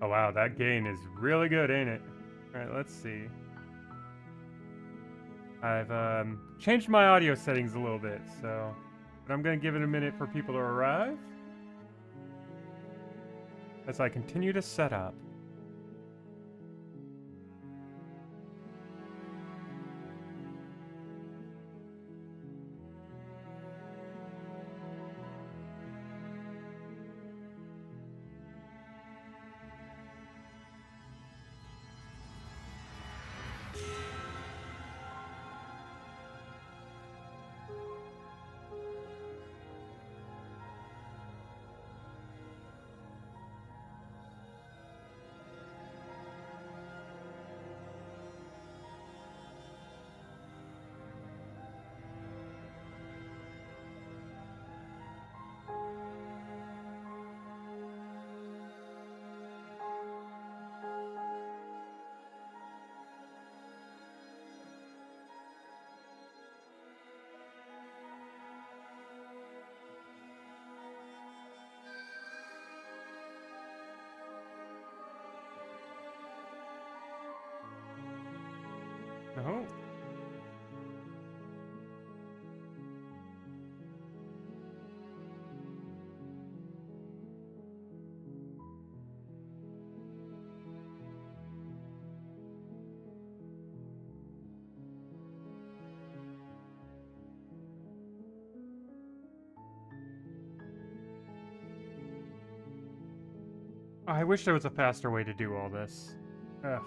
Oh wow, that gain is really good, ain't it? Alright, let's see. I've changed my audio settings a little bit, so... But I'm gonna give it a minute for people to arrive. As I continue to set up. Oh. I wish there was a faster way to do all this. Ugh.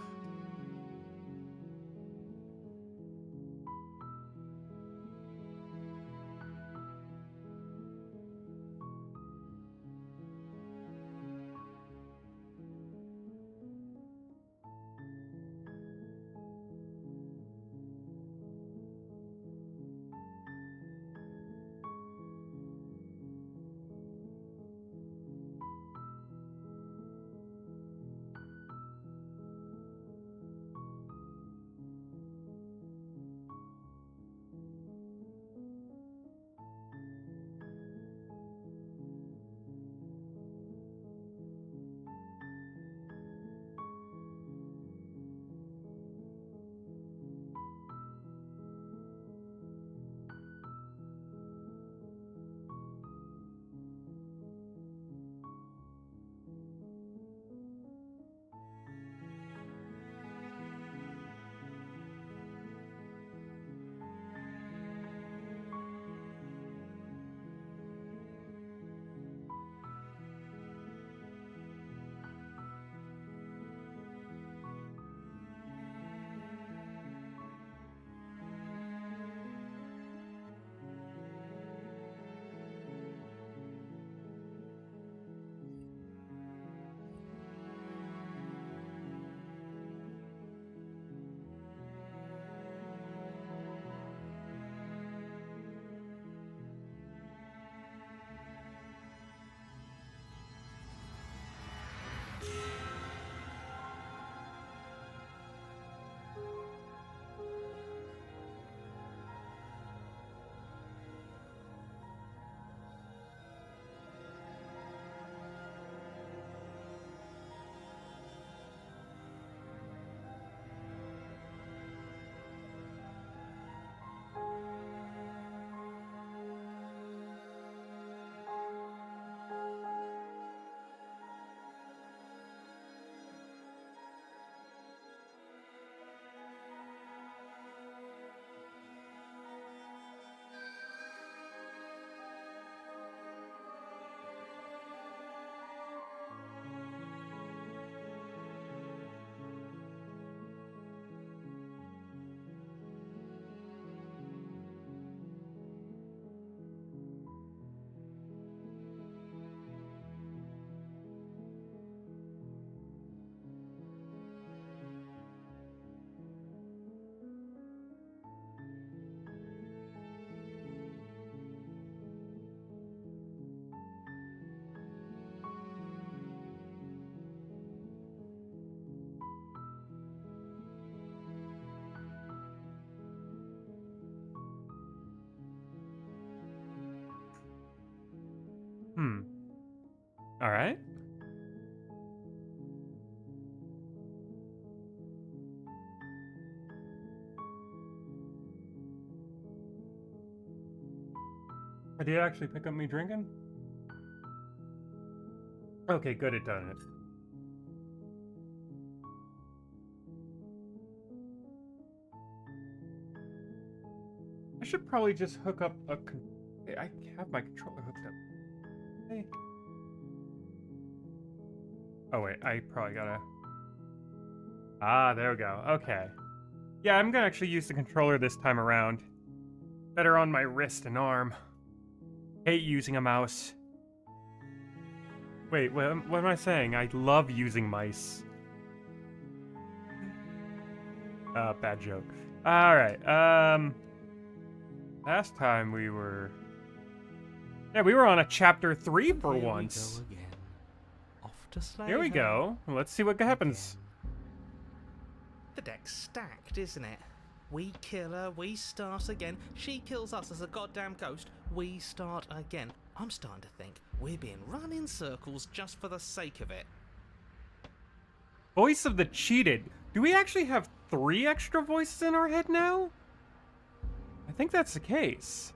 All right. Did it actually pick up me drinking? Okay, good, it done it. I should probably just hook up a I have my controller hooked up. Hey. Oh wait, I probably gotta... Ah, there we go. Okay. Yeah, I'm gonna actually use the controller this time around. Better on my wrist and arm. Hate using a mouse. Wait, what am I saying? I love using mice. Bad joke. Alright, last time we were... Yeah, we were on a chapter 3 for Here once. We go again. Off to slay Here we her go. Let's see what happens. again. The deck's stacked, isn't it? We kill her, we start again. She kills us as a goddamn ghost, we start again. I'm starting to think we're being run in circles just for the sake of it. Voice of the cheated. Do we actually have 3 extra voices in our head now? I think that's the case.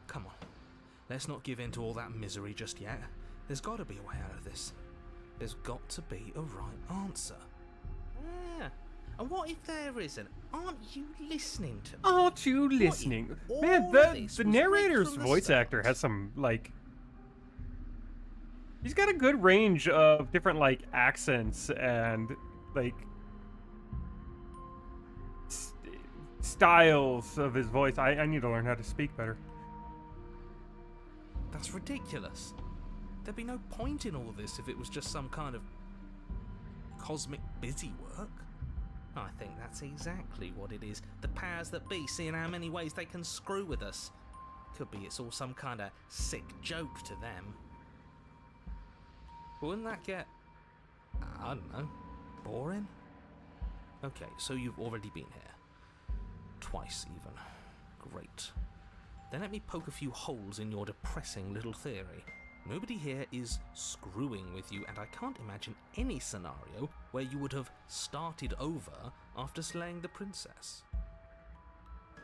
Come on, let's not give in to all that misery just yet. There's got to be a way out of this. There's got to be a right answer. Yeah. And what if there isn't? Aren't you listening to me? Aren't you listening? if Man, all the this the was narrator's rigged from the voice start? actor has some, like... He's got a good range of different, like, accents and, like... styles of his voice. I need to learn how to speak better. That's ridiculous. There'd be no point in all this if it was just some kind of cosmic busy work. I think that's exactly what it is. The powers that be seeing how many ways they can screw with us. Could be it's all some kind of sick joke to them. Wouldn't that get, I don't know, boring? Okay, so you've already been here. Twice even. Great. Then let me poke a few holes in your depressing little theory. Nobody here is screwing with you, and I can't imagine any scenario where you would have started over after slaying the princess.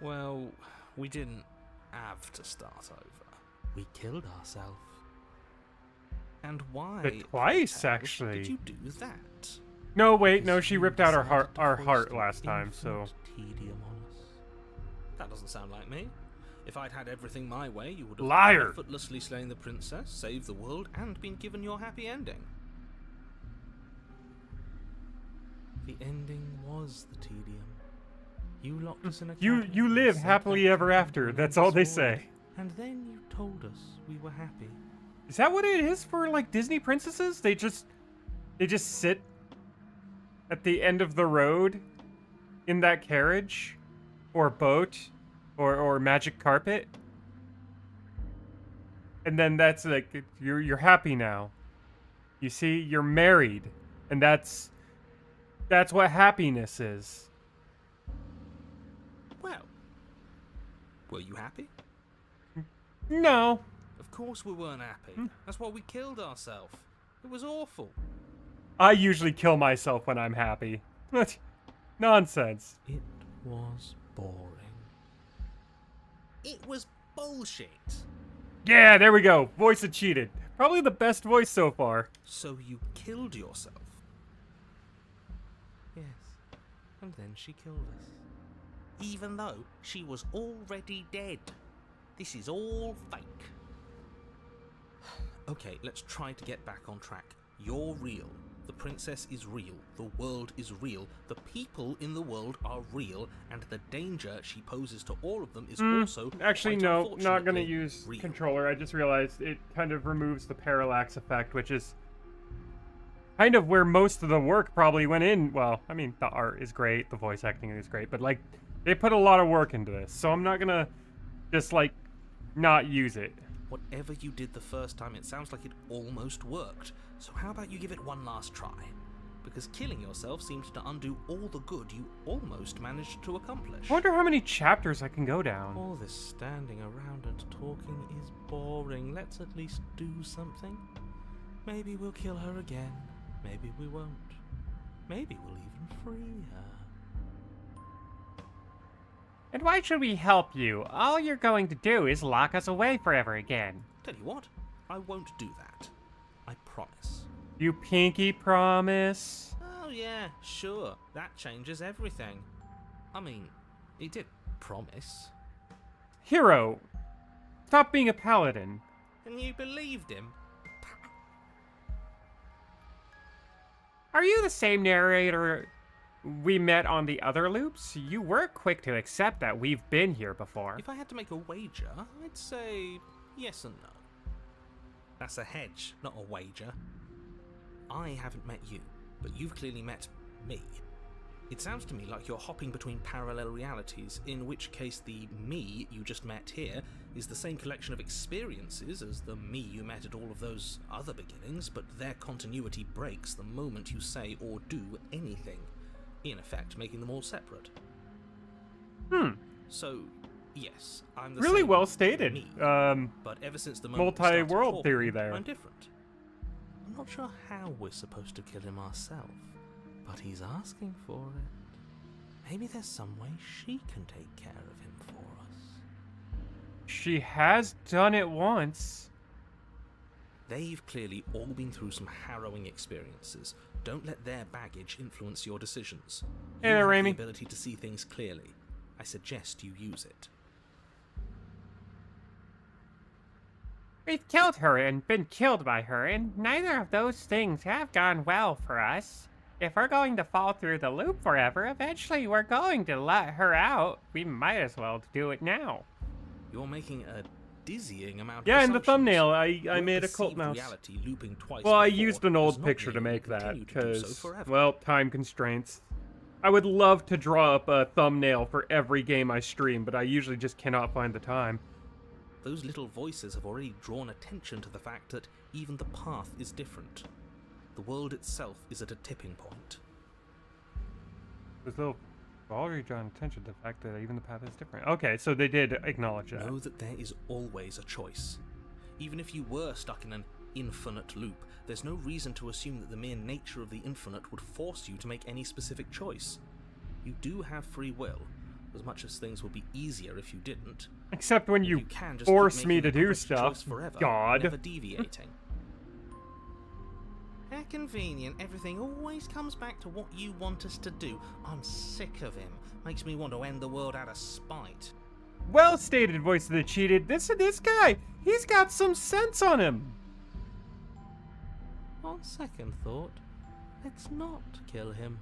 Well, we didn't have to start over. We killed ourselves. And why, But twice, Tales, actually. did you do that? No, wait, no, Because she you ripped out decided to our foist heart an last time, so... infinite tedium on us. That doesn't sound like me. If I'd had everything my way, you would have Liar! effortlessly slain the princess, saved the world, and been given your happy ending. The ending was the tedium. You locked us in a You cabinet live and said happily that ever cabinet after, would that's end all they us say. And then you told us we were happy. Is that what it is for, like, Disney princesses? They just sit at the end of the road in that carriage or boat or magic carpet, and then that's like you're happy now. You see, you're married, and that's what happiness is. Well, were you happy? No. Of course we weren't happy. That's why we killed ourselves. It was awful. I usually kill myself when I'm happy. Nonsense. It was boring. It was bullshit. Yeah, there we go. Voice of cheated. Probably the best voice so far. So you killed yourself? Yes. And then she killed us. Even though she was already dead. This is all fake. Okay, let's try to get back on track. You're real. The princess is real. The world is real. The people in the world are real. And the danger she poses to all of them is also, Actually, quite no, not gonna unfortunately, use real. controller. I just realized it kind of removes the parallax effect, which is kind of where most of the work probably went in. Well, I mean, the art is great, the voice acting is great, but, like, they put a lot of work into this, so I'm not gonna just, like, not use it. Whatever you did the first time, it sounds like it almost worked. So how about you give it one last try? because killing yourself seemed to undo all the good you almost managed to accomplish. I wonder how many chapters I can go down. All this standing around and talking is boring. Let's at least do something. Maybe we'll kill her again. Maybe we won't. Maybe we'll even free her. And why should we help you? All you're going to do is lock us away forever again. Tell you what, I won't do that. I promise. You pinky promise? Oh yeah, sure. That changes everything. I mean, he did promise. Hero, stop being a paladin. And you believed him? Are you the same narrator we met on the other loops? You were quick to accept that we've been here before. If I had to make a wager, I'd say yes and no. That's a hedge, not a wager. I haven't met you, but you've clearly met me. It sounds to me like you're hopping between parallel realities, in which case the me you just met here is the same collection of experiences as the me you met at all of those other beginnings, but their continuity breaks the moment you say or do anything, in effect making them all separate. So, yes, I'm the Really same well stated. me, but ever since the moment we started multi-world talking, theory there. I'm different. I'm not sure how we're supposed to kill him ourselves, but he's asking for it. Maybe there's some way she can take care of him for us. She has done it once. They've clearly all been through some harrowing experiences. Don't let their baggage influence your decisions. Hey You there, have Amy. the ability to see things clearly. I suggest you use it. We've killed her and been killed by her, and neither of those things have gone well for us. If we're going to fall through the loop forever, eventually we're going to let her out. We might as well do it now. You're making a dizzying amount Yeah, of in the assumptions. thumbnail, I Your made a cult perceived mouse. reality looping twice Well, I before used an does old not picture to mean make it will that, continue to do so because, forever. well, time constraints. I would love to draw up a thumbnail for every game I stream, but I usually just cannot find the time. Those little voices have already drawn attention to the fact that even the path is different. The world itself is at a tipping point. Those little already drawn attention to the fact that even the path is different. Okay, so they did acknowledge that. Know that there is always a choice. Even if you were stuck in an infinite loop, there's no reason to assume that the mere nature of the infinite would force you to make any specific choice. You do have free will, as much as things would be easier if you didn't. Except when But you can just force keep me making to the do correct stuff. choice forever, God. never deviating. How convenient, everything always comes back to what you want us to do. I'm sick of him. Makes me want to end the world out of spite. Well stated, voice of the cheated. This guy, he's got some sense on him. On second thought, let's not kill him.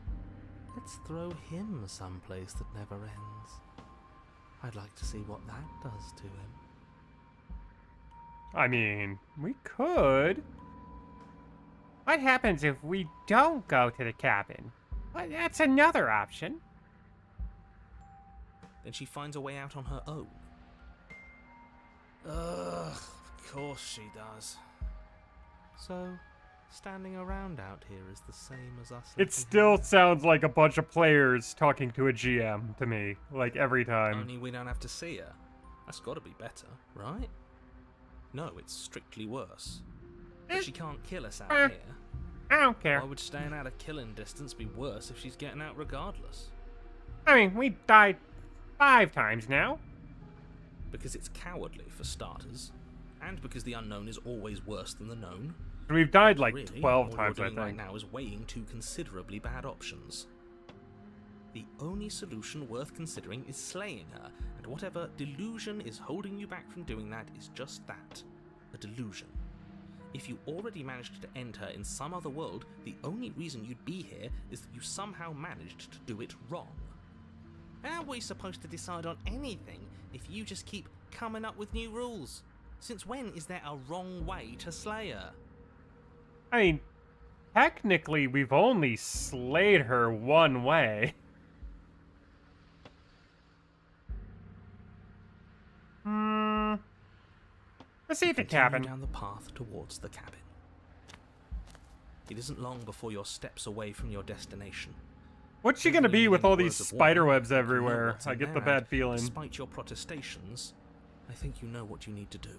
Let's throw him someplace that never ends. I'd like to see what that does to him. I mean, we could. What happens if we don't go to the cabin? Well, that's another option. Then she finds a way out on her own. Ugh, of course she does. So, standing around out here is the same as us. It still sounds like a bunch of players talking to a GM to me, like every time. Only we don't have to see her. That's got to be better, right? No, it's strictly worse. But she can't kill us out here. I don't care. Why would staying out of killing distance be worse if she's getting out regardless? I mean, we died 5 times now. Because it's cowardly, for starters. And because the unknown is always worse than the known. We've died like Really, 12 all times, you're I doing right think. now is weighing 2 considerably bad options. The only solution worth considering is slaying her, and whatever delusion is holding you back from doing that is just that, a delusion. If you already managed to end her in some other world, the only reason you'd be here is that you somehow managed to do it wrong. How are we supposed to decide on anything if you just keep coming up with new rules? Since when is there a wrong way to slay her? I mean, technically, we've only slayed her one way. Let's see the Continue cabin. down the path towards the cabin. It isn't long before you're steps away from your destination. What's she gonna be with all these spider webs everywhere? I get the bad feeling. Despite your protestations, I think you know what you need to do.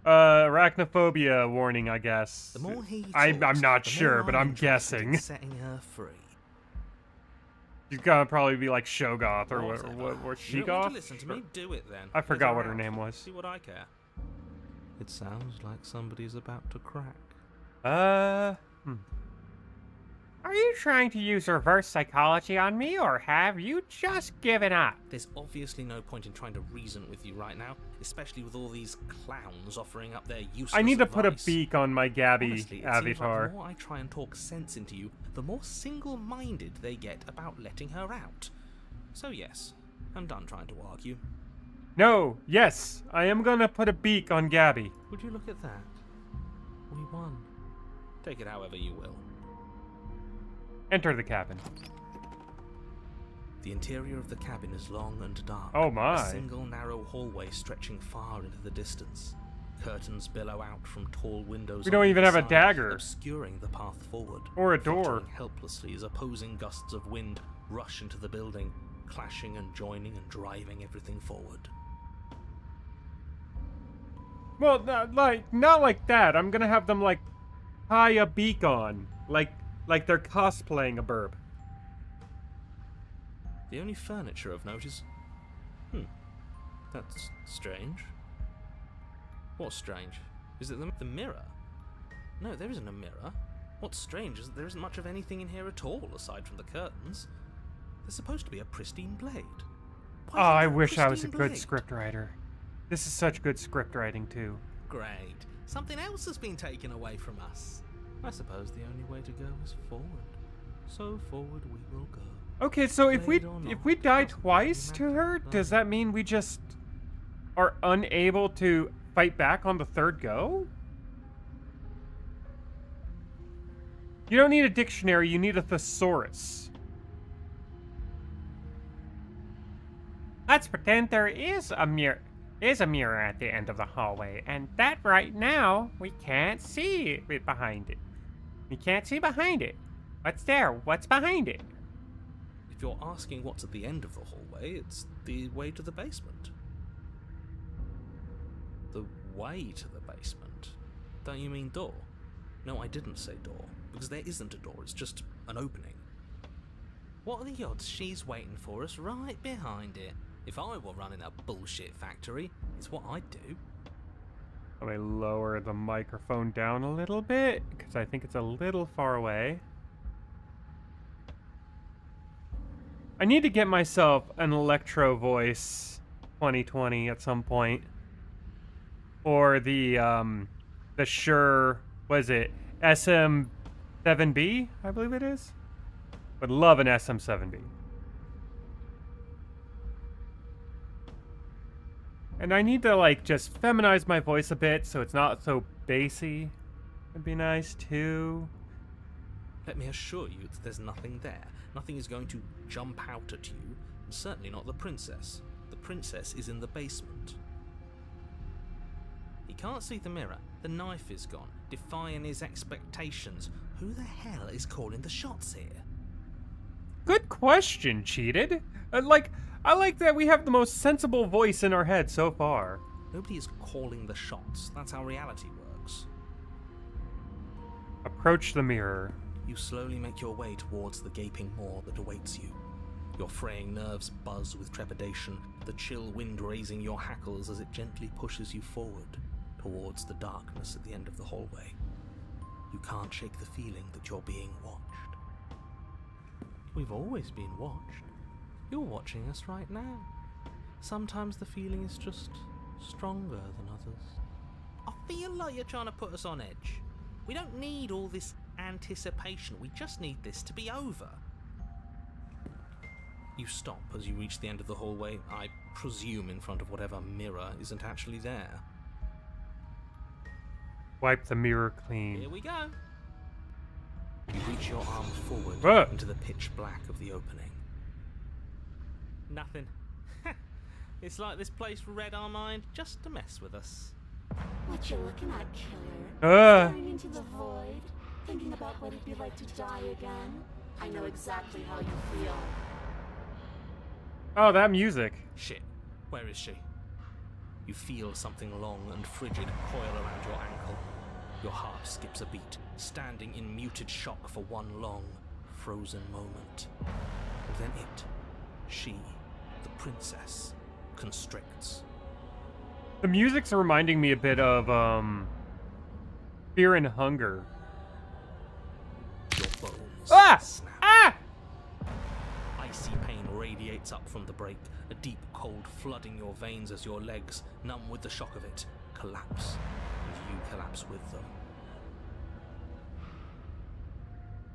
Arachnophobia warning, I guess. The more he talks, I'm not the sure, more but I'm I'm interested in guessing. setting her free. She's gonna probably be like Shogoth or Whatever. what You don't want Shegoth? to listen to me? Do it then. I forgot Let what her out. name was. See what I care. It sounds like somebody's about to crack. Are you trying to use reverse psychology on me, or have you just given up? There's obviously no point in trying to reason with you right now, especially with all these clowns offering up their useless I need to put a advice. beak on my Gabby Honestly, it seems like avatar. the more I try and talk sense into you, the more single-minded they get about letting her out. So yes, I'm done trying to argue. No, yes, I am gonna put a beak on Gabby. Would you look at that? We won. Take it however you will. Enter the cabin. The interior of the cabin is long and dark. Oh my. A single narrow hallway stretching far into the distance. Curtains billow out from tall windows. We don't on even either have a side, dagger. obscuring the path forward. Or a door. Fluttering helplessly as opposing gusts of wind rush into the building, clashing and joining and driving everything forward. Well, not like that. I'm gonna have them like tie a beak on, like they're cosplaying a burb. The only furniture of note is... that's strange. What's strange? Is it the mirror? No, there isn't a mirror. What's strange is that there isn't much of anything in here at all, aside from the curtains. There's supposed to be a pristine blade. Oh, I wish I was a pristine good blade? script writer. This is such good script writing too. Great. Something else has been taken away from us. I suppose the only way to go is forward. So forward we will go. Okay, so if we Blade or not, die doesn't twice really to matter, her, does does that mean we just are unable to fight back on the third go? You don't need a dictionary, you need a thesaurus. Let's pretend there is a mirror at the end of the hallway, and that right now we can't see it behind it. We can't see behind it. What's there? What's behind it? If you're asking what's at the end of the hallway, it's the way to the basement. The way to the basement? Don't you mean door? No, I didn't say door, because there isn't a door, it's just an opening. What are the odds she's waiting for us right behind it? If I were running a bullshit factory, it's what I'd do. Let me lower the microphone down a little bit, because I think it's a little far away. I need to get myself an Electro Voice 2020 at some point. Or the Shure, what is it? SM7B, I believe it is. Would love an SM7B. And I need to, like, just feminize my voice a bit so it's not so bassy. Would be nice, too. Let me assure you that there's nothing there. Nothing is going to jump out at you, and certainly not the princess. The princess is in the basement. He can't see the mirror. The knife is gone, defying his expectations. Who the hell is calling the shots here? Good question, Cheated. I like that we have the most sensible voice in our head so far. Nobody is calling the shots. That's how reality works. Approach the mirror. You slowly make your way towards the gaping maw that awaits you. Your fraying nerves buzz with trepidation, the chill wind raising your hackles as it gently pushes you forward, towards the darkness at the end of the hallway. You can't shake the feeling that you're being watched. We've always been watched. You're watching us right now. Sometimes the feeling is just stronger than others. I feel like you're trying to put us on edge. We don't need all this anticipation. We just need this to be over. You stop as you reach the end of the hallway, I presume in front of whatever mirror isn't actually there. Wipe the mirror clean. Here we go. You reach your arm forward Whoa. into the pitch black of the opening. Nothing. It's like this place read our mind just to mess with us. What you looking at, killer? Staring into the void? Thinking about what it'd be like to die again? I know exactly how you feel. Oh, that music. Shit. Where is she? You feel something long and frigid coil around your ankle. Your heart skips a beat, standing in muted shock for one long, frozen moment. Then it, she, the princess, constricts. The music's reminding me a bit of, Fear and Hunger. Your bones snap. Ah! Icy pain radiates up from the break, a deep cold flooding your veins as your legs, numb with the shock of it, collapse, and you collapse with them.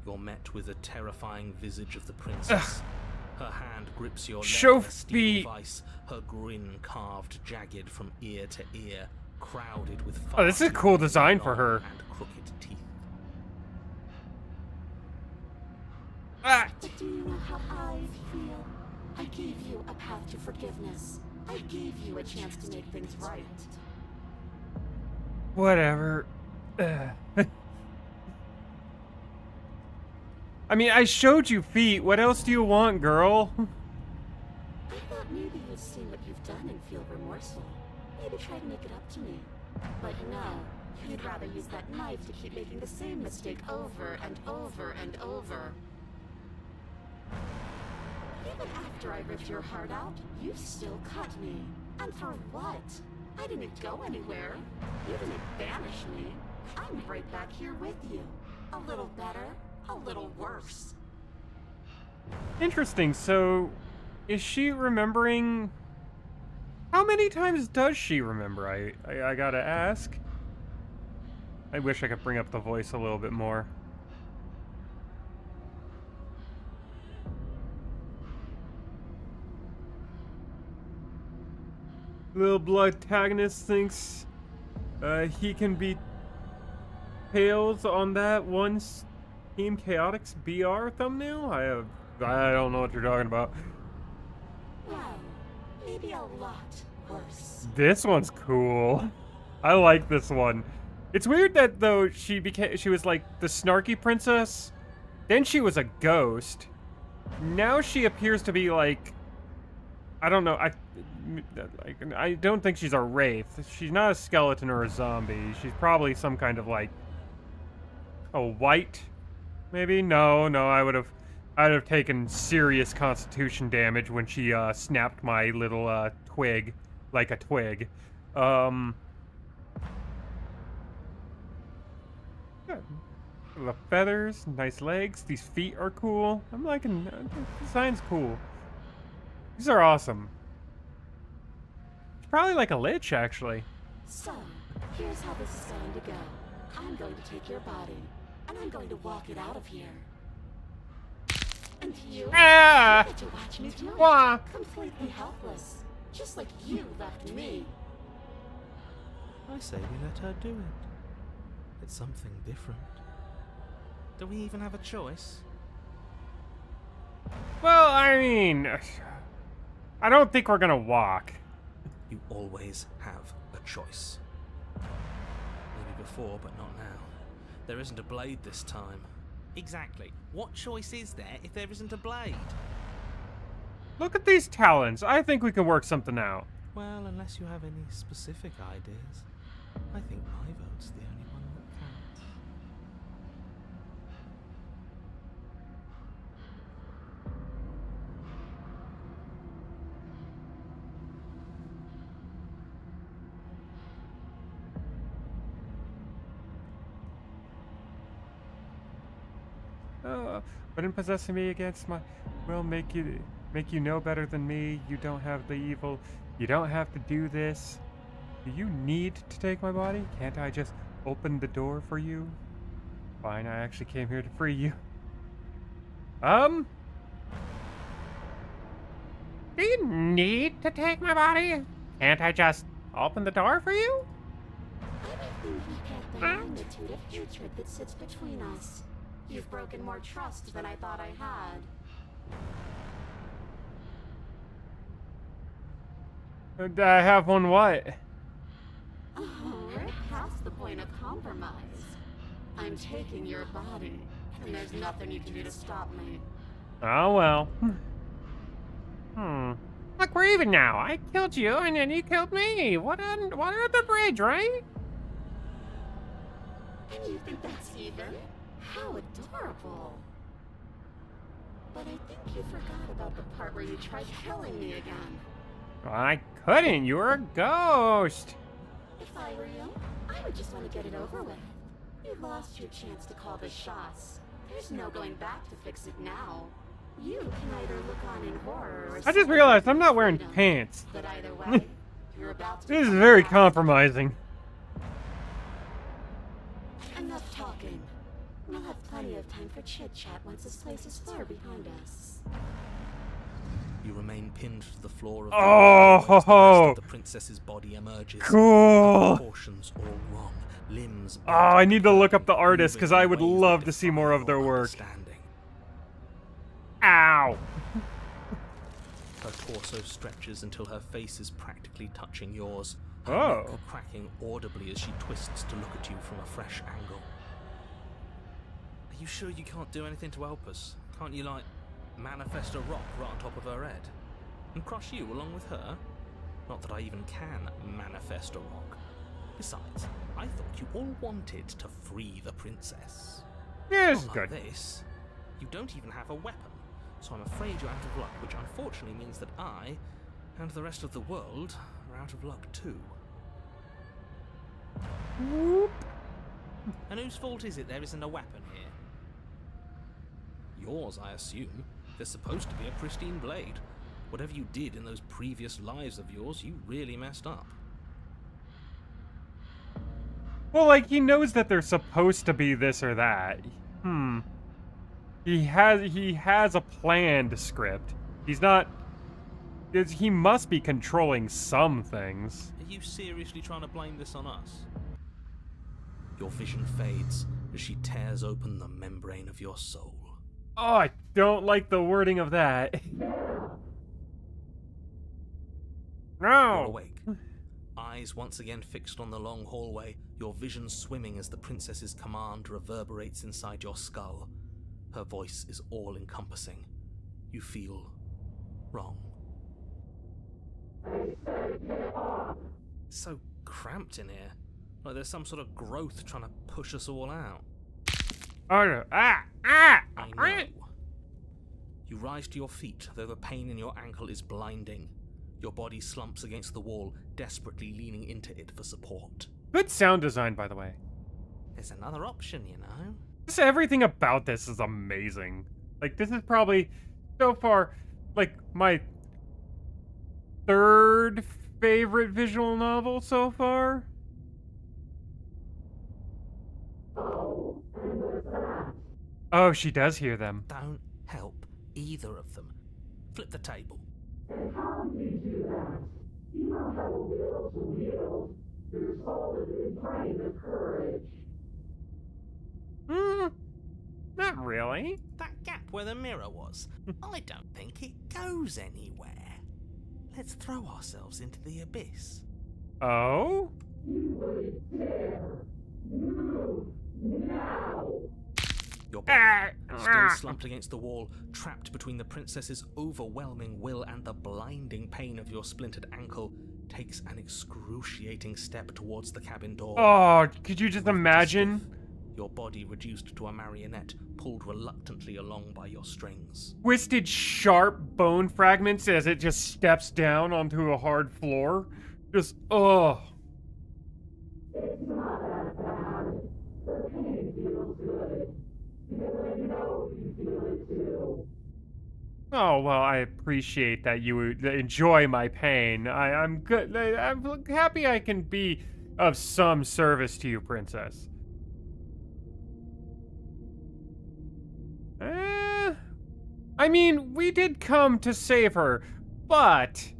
You're met with the terrifying visage of the princess. Her hand grips your leg in a steel vice, her grin carved jagged from ear to ear, crowded with far this is a cool design for her. and crooked teeth. Ah! But do you know how I feel? I gave you a path to forgiveness. I gave you a chance to make things right. Whatever. I mean, I showed you feet. What else do you want, girl? I thought maybe you'd see what you've done and feel remorseful. Maybe try to make it up to me. But no, you'd rather use that knife to keep making the same mistake over and over and over. Even after I ripped your heart out, you still cut me. And for what? I didn't go anywhere. You didn't banish me. I'm right back here with you. A little better, a little worse. Interesting. So, is she remembering? How many times does she remember? I gotta ask. I wish I could bring up the voice a little bit more. Little Bloodtagonist thinks he can beat Tails on that one Team Chaotix BR thumbnail? I don't know what you're talking about. Well, maybe a lot worse. This one's cool. I like this one. It's weird that though she was like the snarky princess, then she was a ghost. Now she appears to be like, I don't know. I don't think she's a wraith. She's not a skeleton or a zombie. She's probably some kind of like a white, maybe. No, I'd have taken serious constitution damage when she snapped my little twig like a twig. Yeah. The feathers, nice legs. These feet are cool. I'm liking. The design's cool. These are awesome. It's probably like a lich, actually. So, here's how this is going to go. I'm going to take your body, and I'm going to walk it out of here. And you get to watch me do it. Completely helpless. Just like you left me. I say we let her do it. It's something different. Do we even have a choice? Well, I mean, I don't think we're gonna walk. You always have a choice. Maybe before, but not now. There isn't a blade this time. Exactly. What choice is there if there isn't a blade? Look at these talons. I think we can work something out. Well, unless you have any specific ideas, I think my vote's the only one that counts. But in possessing me against my will make you know better than me. You don't have the evil. You don't have to do this. Do you need to take my body? Can't I just open the door for you? Fine, I actually came here to free you. Do you need to take my body? Can't I just open the door for you? I don't think you get the magnitude of hatred that sits between us. You've broken more trust than I thought I had. I have one what? Oh, point of compromise. I'm taking your body, and there's nothing you can do to stop me. Oh, well. Look, we're even now. I killed you, and then you killed me. What on the bridge, right? And you think that's even? How adorable. But I think you forgot about the part where you tried killing me again. Well, I couldn't. You were a ghost. If I were you, I would just want to get it over with. You lost your chance to call the shots. There's no going back to fix it now. You can either look on in horror or I just realized I'm not wearing freedom. pants. But either way, you're about to This is become very lost. compromising. Enough talking. We'll have plenty of time for chit-chat once this place is far behind us. You remain pinned to the floor of Oh, the, ho, ho. the princess's body emerges. Cool. Proportions all wrong. Limbs. Oh, I need to look up the artist because I would love to see more of their work. Ow. Her torso stretches until her face is practically touching yours. Her Oh. neck cracking audibly as she twists to look at you from a fresh angle. Are you sure you can't do anything to help us? Can't you, like, manifest a rock right on top of her head? And crush you along with her? Not that I even can manifest a rock. Besides, I thought you all wanted to free the princess. Yeah, this is Unlike good. this, you don't even have a weapon, so I'm afraid you're out of luck, which unfortunately means that I, and the rest of the world, are out of luck too. Whoop. And whose fault is it there isn't a weapon here? Yours, I assume. There's supposed to be a pristine blade. Whatever you did in those previous lives of yours, you really messed up. Well, like, he knows that they're supposed to be this or that. He has a planned script. He's not... He must be controlling some things. Are you seriously trying to blame this on us? Your vision fades as she tears open the membrane of your soul. Oh, I don't like the wording of that. You're No! awake. Eyes once again fixed on the long hallway, your vision swimming as the princess's command reverberates inside your skull. Her voice is all-encompassing. You feel wrong. It's so cramped in here. Like there's some sort of growth trying to push us all out. Oh, no. Ah! I know. You rise to your feet, though the pain in your ankle is blinding. Your body slumps against the wall, desperately leaning into it for support. Good sound design, by the way. There's another option, you know? Just everything about this is amazing. Like, this is probably, so far, like, my third favorite visual novel so far. Oh, she does hear them. Don't help either of them. Flip the table. Not really. That gap where the mirror was, I don't think it goes anywhere. Let's throw ourselves into the abyss. Oh? Your body, still slumped against the wall, trapped between the princess's overwhelming will and the blinding pain of your splintered ankle, takes an excruciating step towards the cabin door. Oh, could you just imagine? Your body reduced to a marionette, pulled reluctantly along by your strings. Twisted, sharp bone fragments as it just steps down onto a hard floor. Just, oh. Oh, well, I appreciate that you enjoy my pain. I'm good. I'm happy I can be of some service to you, princess. I mean, we did come to save her, but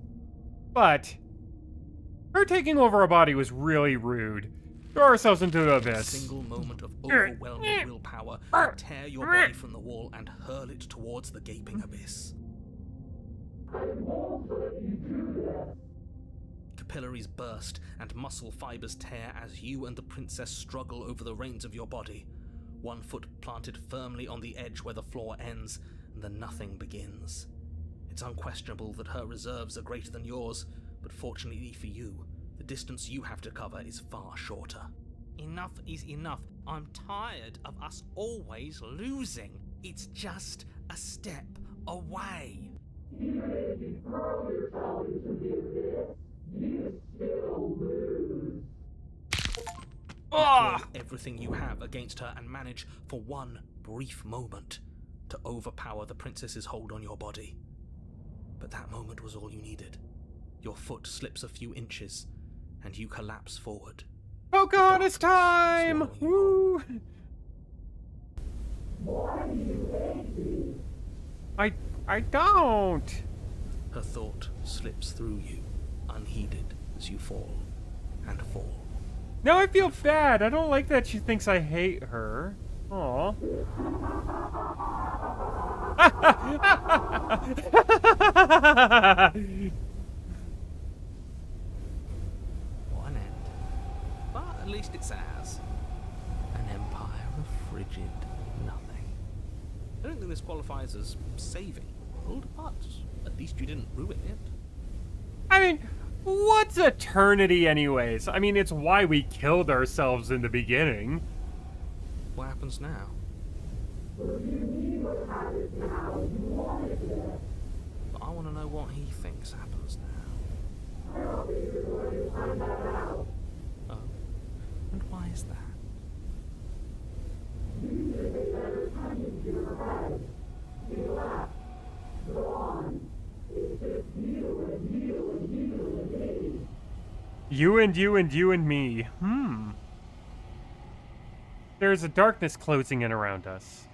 her taking over our body was really rude. Throw ourselves into the A abyss. single moment of overwhelming willpower to tear your body from the wall and hurl it towards the gaping abyss. capillaries burst and muscle fibers tear as you and the princess struggle over the reins of your body. One foot planted firmly on the edge where the floor ends, and the nothing begins. It's unquestionable that her reserves are greater than yours, but fortunately for you, the distance you have to cover is far shorter. Enough is enough. I'm tired of us always losing. It's just a step away. Throw everything you have against her and manage, for one brief moment, to overpower the princess's hold on your body. But that moment was all you needed. Your foot slips a few inches, and you collapse forward. Pocahontas time! Woo! I don't. Her thought slips through you, unheeded, as you fall and fall. Now I feel bad. I don't like that she thinks I hate her. Aw. What an end. But at least it's ours. An empire of frigid nothing. I don't think this qualifies as saving the world, but at least you didn't ruin it. I mean, what's eternity anyways? I mean, it's why we killed ourselves in the beginning. What happens now? But I want to know what he thinks happens now. Oh, and why is that? You and You and me. There's a darkness closing in around us.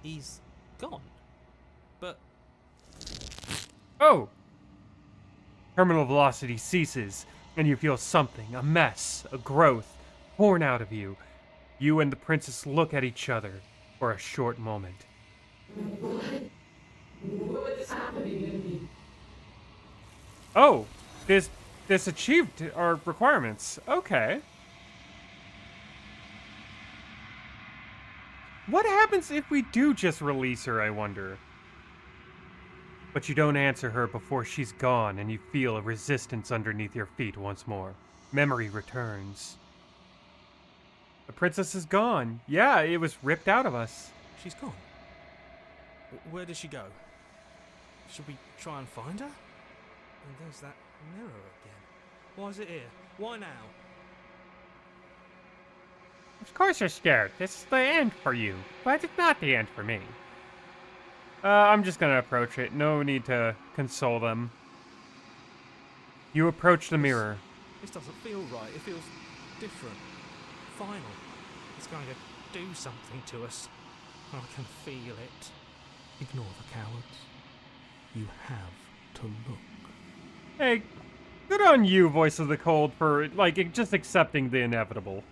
He's gone. But Oh! Terminal velocity ceases, and you feel something, a mess, a growth, born out of you. You and the princess look at each other for a short moment. What's happening to me? Oh, this achieved our requirements. Okay. What happens if we do just release her, I wonder? But you don't answer her before she's gone, and you feel a resistance underneath your feet once more. Memory returns. The princess is gone. Yeah, it was ripped out of us. she's gone. Where did she go? Should we try and find her? And there's that mirror again. Why is it here? Why now? Of course you're scared. This is the end for you, but it's not the end for me. I'm just gonna approach it. No need to console them. You approach the mirror. This doesn't feel right. It feels different. Final. It's going to do something to us. I can feel it. Ignore the cowards. You have to look. Hey, good on you, Voice of the Cold, for, like, just accepting the inevitable.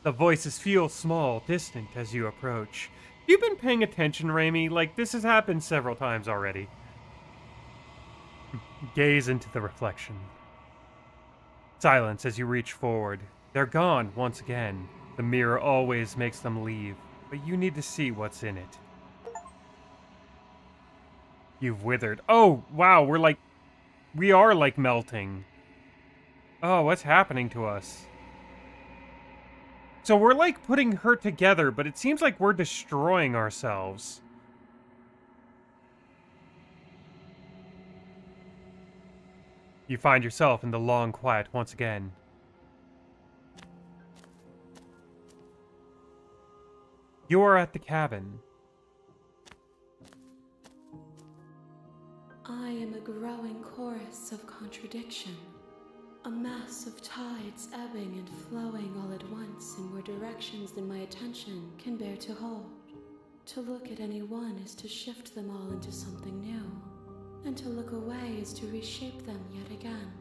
The voices feel small, distant as you approach. You've been paying attention, Raimi. Like, this has happened several times already. Gaze into the reflection. Silence as you reach forward. They're gone once again. The mirror always makes them leave, but you need to see what's in it. You've withered. Oh, wow, we are like melting. Oh, what's happening to us? So we're like putting her together, but it seems like we're destroying ourselves. You find yourself in the long quiet once again. You are at the cabin. I am a growing chorus of contradiction. A mass of tides ebbing and flowing all at once in more directions than my attention can bear to hold. To look at any one is to shift them all into something new, and to look away is to reshape them yet again.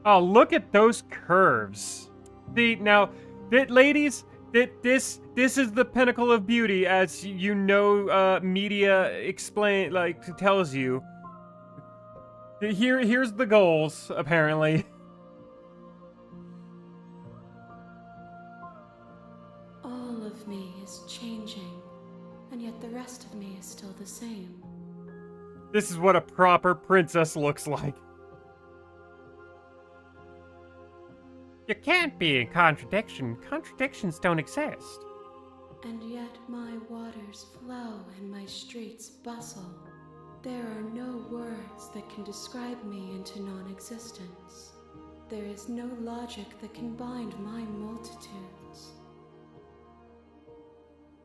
Oh, look at those curves. See, now, ladies, this is the pinnacle of beauty, as you know, media tells you. Here's the goals, apparently. All of me is changing, and yet the rest of me is still the same. This is what a proper princess looks like. You can't be in contradiction. Contradictions don't exist. And yet my waters flow and my streets bustle. There are no words that can describe me into non-existence. There is no logic that can bind my multitudes.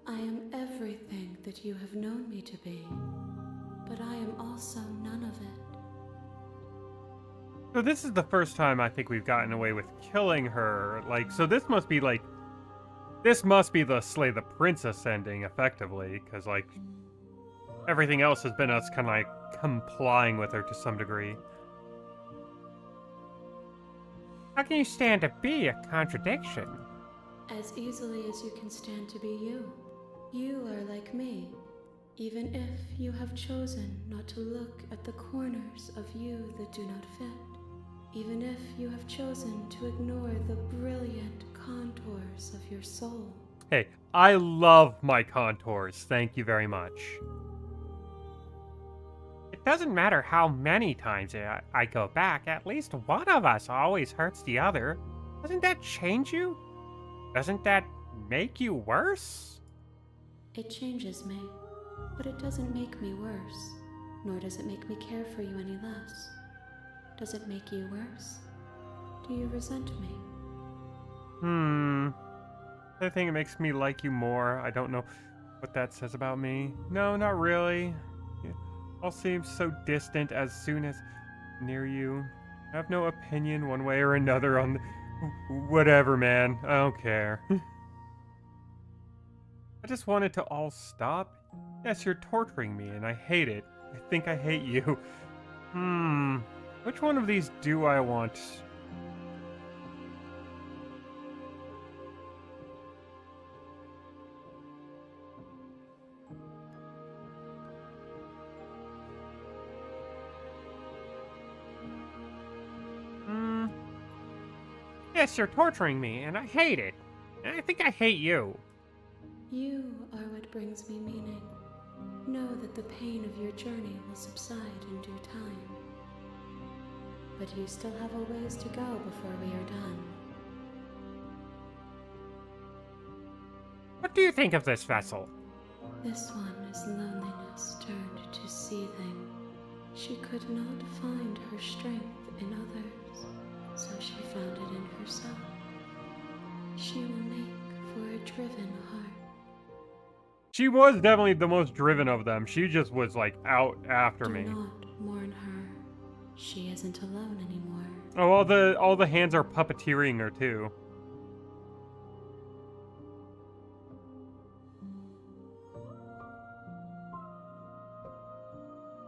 I am everything that you have known me to be, but I am also none of it. So this is the first time I think we've gotten away with killing her. Like, so this must be like... This must be the Slay the Princess ending, effectively, because, like, everything else has been us kind of, like, complying with her to some degree. How can you stand to be a contradiction? As easily as you can stand to be you. You are like me, even if you have chosen not to look at the corners of you that do not fit. Even if you have chosen to ignore the brilliant contours of your soul. Hey, I love my contours. Thank you very much. It doesn't matter how many times I go back, at least one of us always hurts the other. Doesn't that change you? Doesn't that make you worse? It changes me, but it doesn't make me worse, nor does it make me care for you any less. Does it make you worse? Do you resent me? I think it makes me like you more. I don't know what that says about me. No, not really. It all seems so distant as soon as near you. I have no opinion one way or another on whatever, man. I don't care. I just want it to all stop. Yes, you're torturing me, and I hate it. I think I hate you. Which one of these do I want? Yes, you're torturing me, and I hate it. And I think I hate you. You are what brings me meaning. Know that the pain of your journey will subside in due time. But you still have a ways to go before we are done. What do you think of this vessel? This one is loneliness turned to seething. She could not find her strength in others, so she found it in herself. She will make for a driven heart. She was definitely the most driven of them. She just was, like, out after me. Do not mourn her. She isn't alone anymore. Oh, all the hands are puppeteering her, too.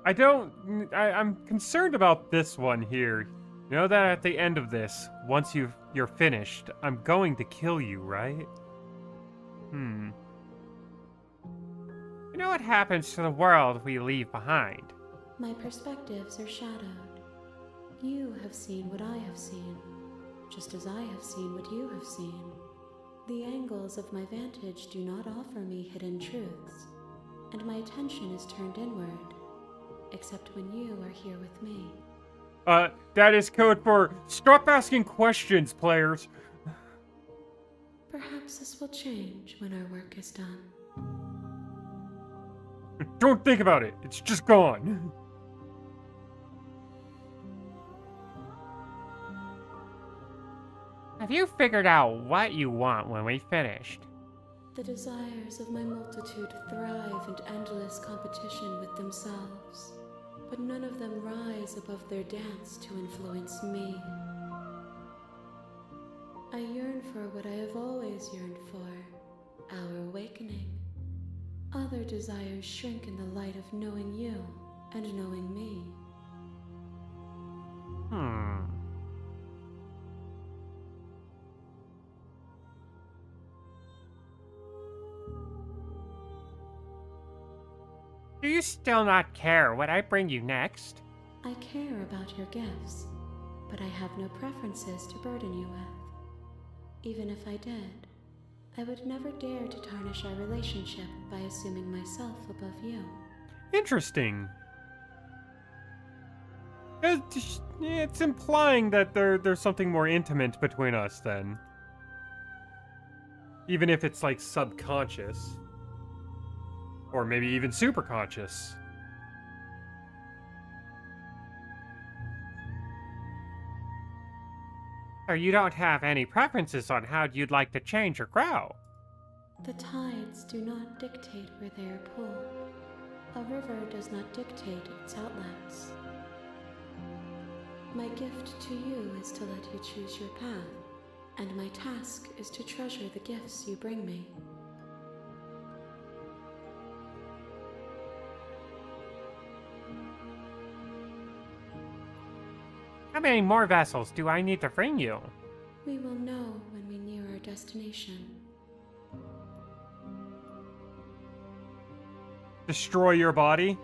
I'm concerned about this one here. You know that at the end of this, once you're finished, I'm going to kill you, right? You know what happens to the world we leave behind? My perspectives are shadowed. You have seen what I have seen, just as I have seen what you have seen. The angles of my vantage do not offer me hidden truths, and my attention is turned inward, except when you are here with me. That is code for stop asking questions, players. Perhaps this will change when our work is done. Don't think about it. It's just gone. Have you figured out what you want when we finished? The desires of my multitude thrive in endless competition with themselves, but none of them rise above their dance to influence me. I yearn for what I have always yearned for, our awakening. Other desires shrink in the light of knowing you and knowing me. Do you still not care what I bring you next? I care about your gifts, but I have no preferences to burden you with. Even if I did, I would never dare to tarnish our relationship by assuming myself above you. Interesting. It's implying that there's something more intimate between us then. Even if it's like subconscious. Or maybe even superconscious. So you don't have any preferences on how you'd like to change or grow? The tides do not dictate where they are pulled. A river does not dictate its outlets. My gift to you is to let you choose your path, and my task is to treasure the gifts you bring me. How many more vessels do I need to bring you? We will know when we near our destination. Destroy your body?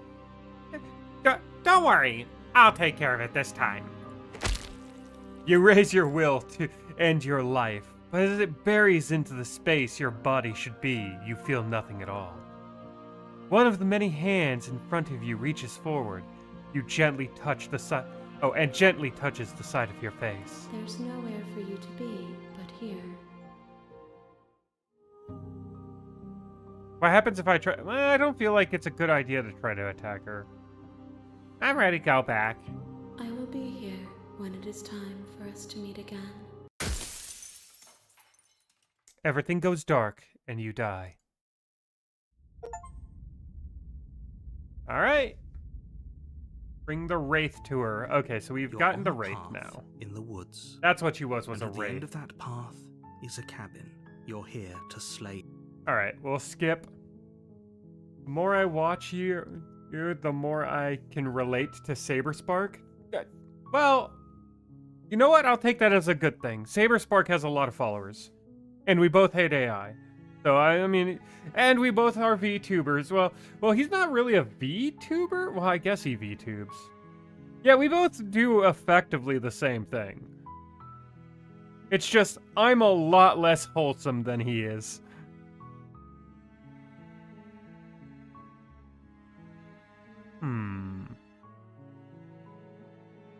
Don't worry, I'll take care of it this time. You raise your will to end your life, but as it buries into the space your body should be, you feel nothing at all. One of the many hands in front of you reaches forward. You gently touch the side. Oh, and gently touches the side of your face. There's nowhere for you to be but here. What happens if I try? Well, I don't feel like it's a good idea to try to attack her. I'm ready to go back. I will be here when it is time for us to meet again. Everything goes dark, and you die. Alright. Bring the Wraith to her. Okay, so we've You're gotten on the a Wraith path now. in the woods. That's what she was And a at the end Wraith. of that path is a cabin. You're here to slay. Alright, we'll skip. The more I watch you, the more I can relate to Saberspark. Well, you know what? I'll take that as a good thing. Saberspark has a lot of followers. And we both hate AI. So, I mean, and we both are VTubers. Well, he's not really a VTuber? Well, I guess he VTubes. Yeah, we both do effectively the same thing. It's just, I'm a lot less wholesome than he is.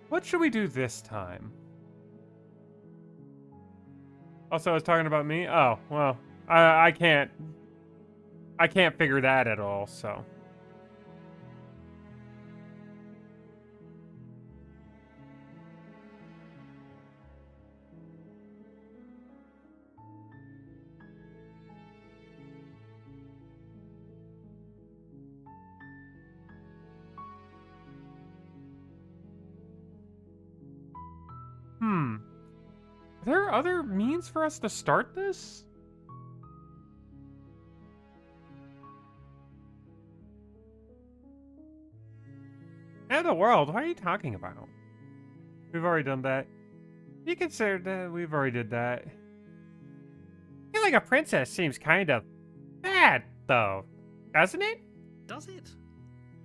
What should we do this time? Also, I was talking about me? Oh, well, I can't figure that at all, so. Are there other means for us to start this? End the world? What are you talking about? We've already done that. You consider that we've already did that. Feeling like a princess seems kind of bad, though, doesn't it? Does it?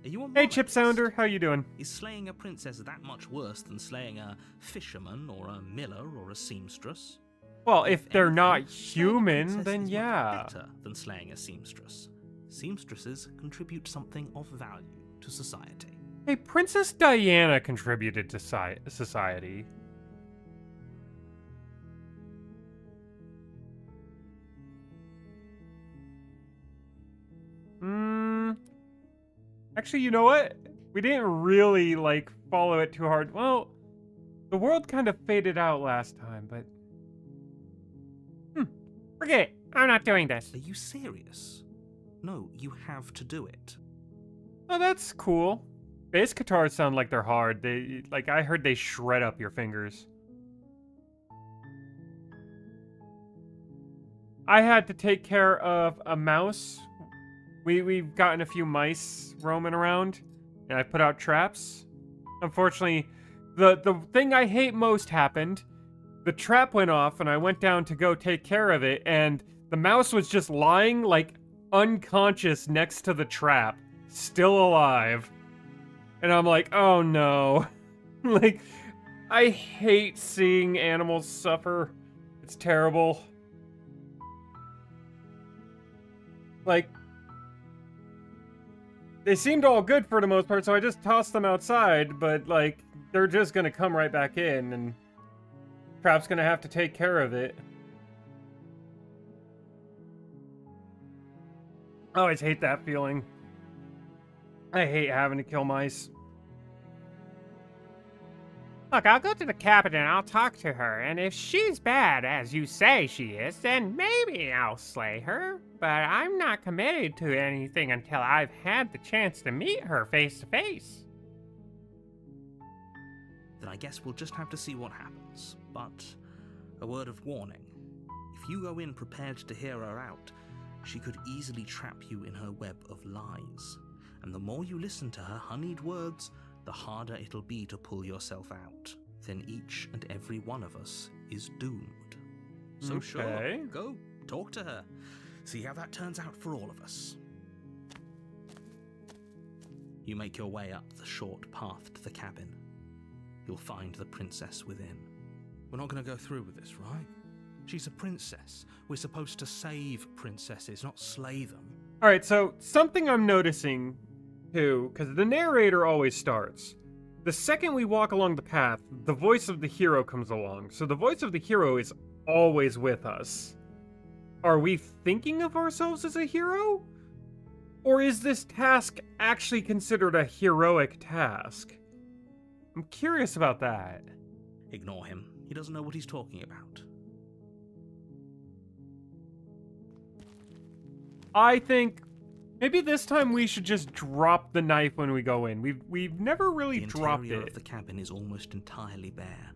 Are you a Hey, monarchist? Chip Sounder, how you doing? Is slaying a princess that much worse than slaying a fisherman or a miller or a seamstress? Well, if they're Anything, not slaying a human, princess then is much yeah. better than slaying a seamstress. Seamstresses contribute something of value to society. Hey, Princess Diana contributed to society. Actually, you know what? We didn't really, like, follow it too hard. Well, the world kind of faded out last time, but... Forget it. I'm not doing this. Are you serious? No, you have to do it. Oh, that's cool. Bass guitars sound like they're hard. I heard they shred up your fingers. I had to take care of a mouse. We've gotten a few mice roaming around, and I put out traps. Unfortunately, the thing I hate most happened. The trap went off, and I went down to go take care of it, and the mouse was just lying, like, unconscious next to the trap, still alive. And I'm like, oh no. Like, I hate seeing animals suffer. It's terrible. Like, they seemed all good for the most part, so I just tossed them outside, but, like, they're just gonna come right back in, and Trap's gonna have to take care of it. I always hate that feeling. I hate having to kill mice. Look, I'll go to the cabin and I'll talk to her, and if she's bad, as you say she is, then maybe I'll slay her. But I'm not committed to anything until I've had the chance to meet her face to face. Then I guess we'll just have to see what happens. But a word of warning. If you go in prepared to hear her out, she could easily trap you in her web of lies. And the more you listen to her honeyed words, the harder it'll be to pull yourself out. Then each and every one of us is doomed. So Okay. sure, go talk to her. See how that turns out for all of us. You make your way up the short path to the cabin. You'll find the princess within. We're not going to go through with this, right? She's a princess. We're supposed to save princesses, not slay them. Alright, so something I'm noticing, too, because the narrator always starts. The second we walk along the path, the voice of the hero comes along. So the voice of the hero is always with us. Are we thinking of ourselves as a hero? Or is this task actually considered a heroic task? I'm curious about that. Ignore him. He doesn't know what he's talking about. I think maybe this time we should just drop the knife when we go in. We've never really The dropped interior it. of the cabin is almost entirely bare.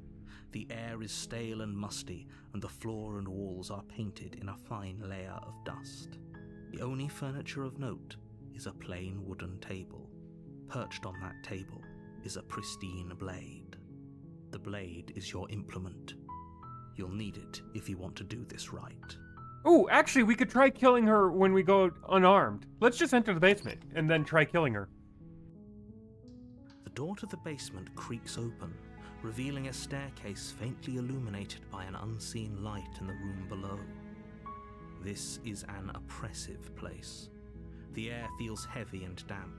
The air is stale and musty, and the floor and walls are painted in a fine layer of dust. The only furniture of note is a plain wooden table. Perched on that table is a pristine blade. The blade is your implement. You'll need it if you want to do this right. Oh, actually, we could try killing her when we go unarmed. Let's just enter the basement and then try killing her. The door to the basement creaks open, revealing a staircase faintly illuminated by an unseen light in the room below. This is an oppressive place. The air feels heavy and damp,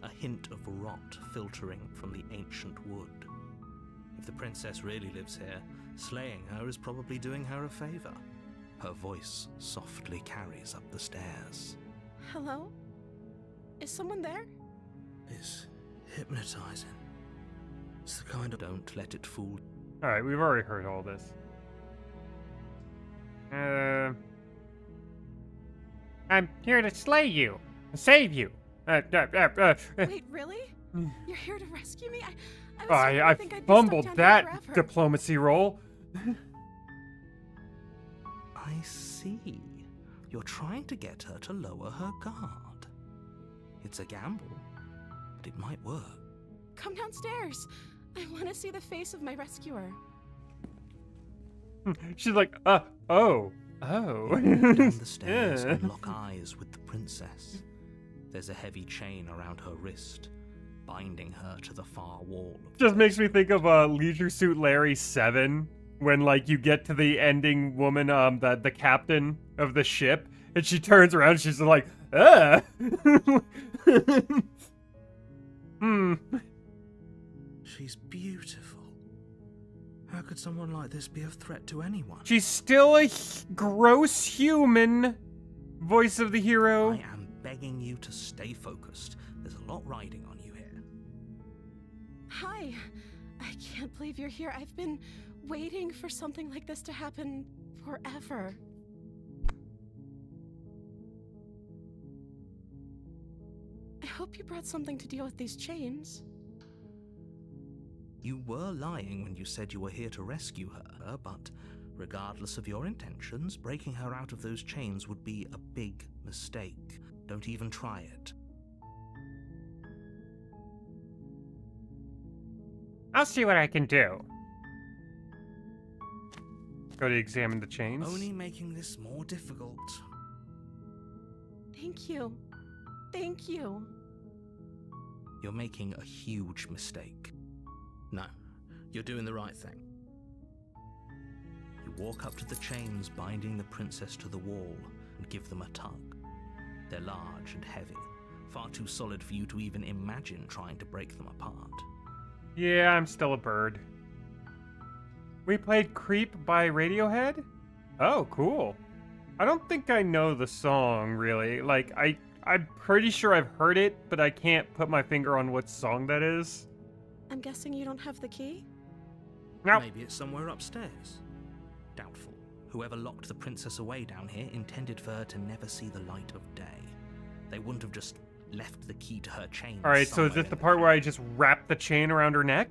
a hint of rot filtering from the ancient wood. If the princess really lives here, slaying her is probably doing her a favor. Her voice softly carries up the stairs. Hello? Is someone there? It's hypnotizing. It's the kind of don't let it fool. Alright, we've already heard all this. I'm here to slay you, save you. Wait, really? You're here to rescue me? I was starting to I think I'd be stuck fumbled down here that forever. diplomacy roll. I see. You're trying to get her to lower her guard. It's a gamble, but it might work. Come downstairs. I want to see the face of my rescuer. She's like, oh. You walk down the stairs Yeah. and lock eyes with the princess. There's a heavy chain around her wrist, binding her to the far wall. Just makes me think of Leisure Suit Larry 7, when like you get to the ending woman, the captain of the ship, and she turns around and she's like, ah. She's beautiful. How could someone like this be a threat to anyone? She's still a gross human. Voice of the hero. I am begging you to stay focused. There's a lot riding on you here. Hi. I can't believe you're here. I've been waiting for something like this to happen forever. I hope you brought something to deal with these chains. You were lying when you said you were here to rescue her, but regardless of your intentions, breaking her out of those chains would be a big mistake. Don't even try it. I'll see what I can do. Go to examine the chains. Only making this more difficult. Thank you. Thank you. You're making a huge mistake. No, you're doing the right thing. You walk up to the chains binding the princess to the wall and give them a tug. They're large and heavy, far too solid for you to even imagine trying to break them apart. Yeah, I'm still a bird. We played Creep by Radiohead? Oh, cool. I don't think I know the song, really. Like, I'm pretty sure I've heard it, but I can't put my finger on what song that is. I'm guessing you don't have the key? No. Maybe it's somewhere upstairs. Doubtful. Whoever locked the princess away down here intended for her to never see the light of day. They wouldn't have just left the key to her chain. Alright, so is this the part where I just wrap the chain around her neck?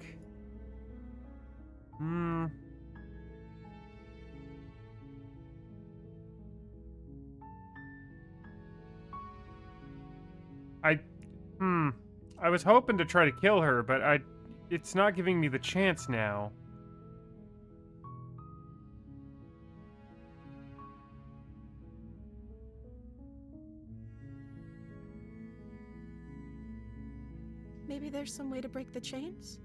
I was hoping to try to kill her, but it's not giving me the chance now. Maybe there's some way to break the chains?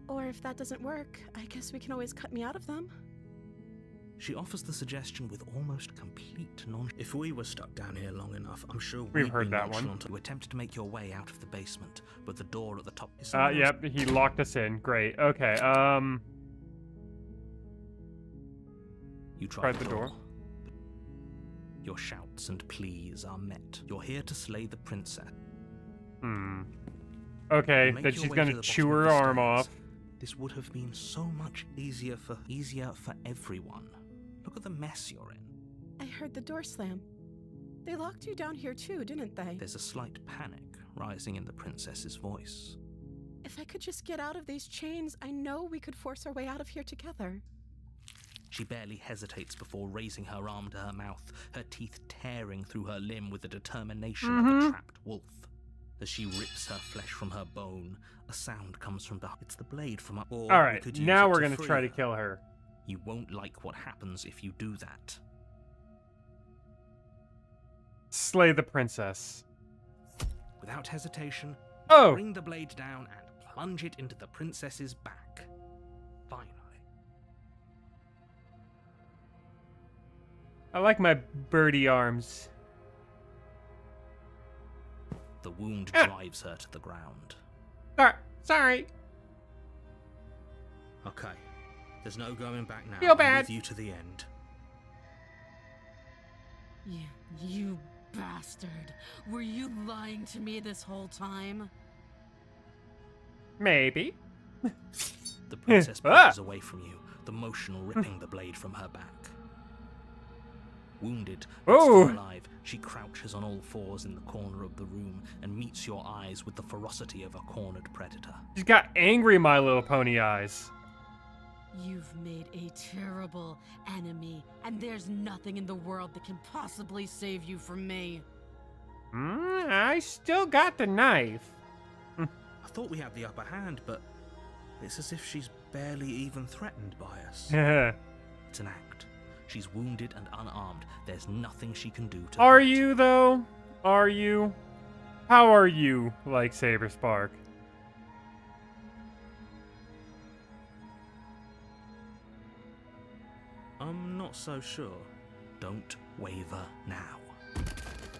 Or if that doesn't work, I guess we can always cut me out of them. She offers the suggestion with almost complete nonchalance. If we were stuck down here long enough, I'm sure We've we'd heard be that one. nonchalant. You attempt to make your way out of the basement, but the door at the top is Yep, he locked us in. Great. Okay, You try the door. Your shouts and pleas are met. You're here to slay the princess. Okay, Make then your she's way gonna to the chew bottom her of the arm stairs. off. This would have been so much easier for everyone. Look at the mess you're in. I heard the door slam. They locked you down here too, didn't they? There's a slight panic rising in the princess's voice. If I could just get out of these chains, I know we could force our way out of here together. She barely hesitates before raising her arm to her mouth, her teeth tearing through her limb with the determination of a trapped wolf. As she rips her flesh from her bone, a sound comes from behind. It's the blade from up. Alright, now we're gonna try to kill her. You won't like what happens if you do that. Slay the princess. Without hesitation, Oh! bring the blade down and plunge it into the princess's back. Finally. I like my birdie arms. The wound drives her to the ground. Sorry. Okay. There's no going back now. Feel I'm bad. with you to the end. You bastard. Were you lying to me this whole time? Maybe. The princess pushes away from you, the motion ripping the blade from her back. Wounded, but Oh. still alive, she crouches on all fours in the corner of the room and meets your eyes with the ferocity of a cornered predator. She's got angry My Little Pony eyes. You've made a terrible enemy, and there's nothing in the world that can possibly save you from me. I still got the knife. I thought we had the upper hand, but it's as if she's barely even threatened by us. It's an act. She's wounded and unarmed. There's nothing she can do to Are hurt. you, though? Are you? How are you, like Saber Spark? I'm not so sure. Don't waver now.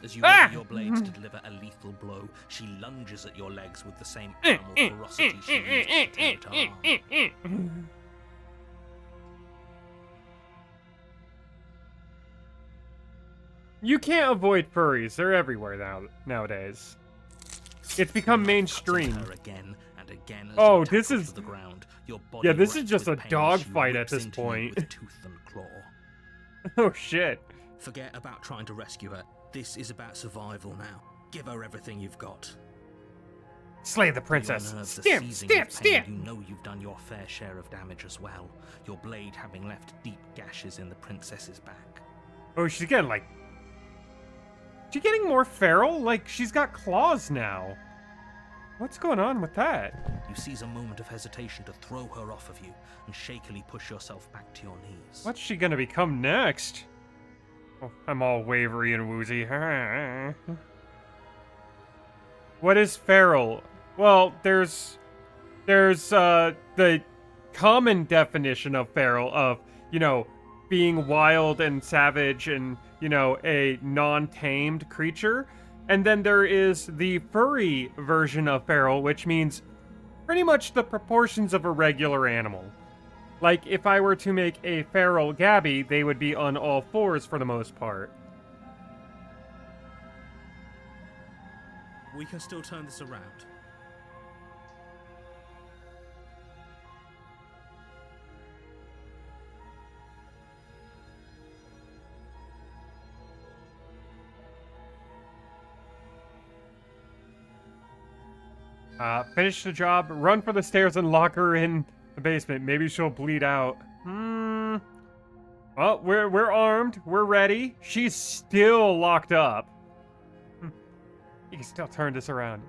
As you ready your blade to deliver a lethal blow, she lunges at your legs with the same animal ferocity she used to tear at her arm. You can't avoid furries. They're everywhere nowadays. It's become mainstream. Her again and again as Oh, you this tackle is- to the ground, your body Yeah, this is racked just with a pain, dogfight she at rips this into you point. with tooth and claw. Oh, shit. Forget about trying to rescue her. This is about survival now. Give her everything you've got. Slay the Your princess. nerves are Stamp, seizing stamp, with pain. stamp. You know you've done your fair share of damage as well. Your blade having left deep gashes in the princess's back. Oh, she's getting, like... She's getting more feral? Like, she's got claws now. What's going on with that? You seize a moment of hesitation to throw her off of you and shakily push yourself back to your knees. What's she gonna become next? Oh, I'm all wavery and woozy. What is feral? Well, there's the common definition of feral of, you know, being wild and savage and, you know, a non-tamed creature. And then there is the furry version of feral, which means pretty much the proportions of a regular animal. Like, if I were to make a feral Gabby, they would be on all fours for the most part. We can still turn this around. Finish the job, run for the stairs and lock her in the basement. Maybe she'll bleed out. Well, we're armed. We're ready. She's still locked up. You can still turn this around.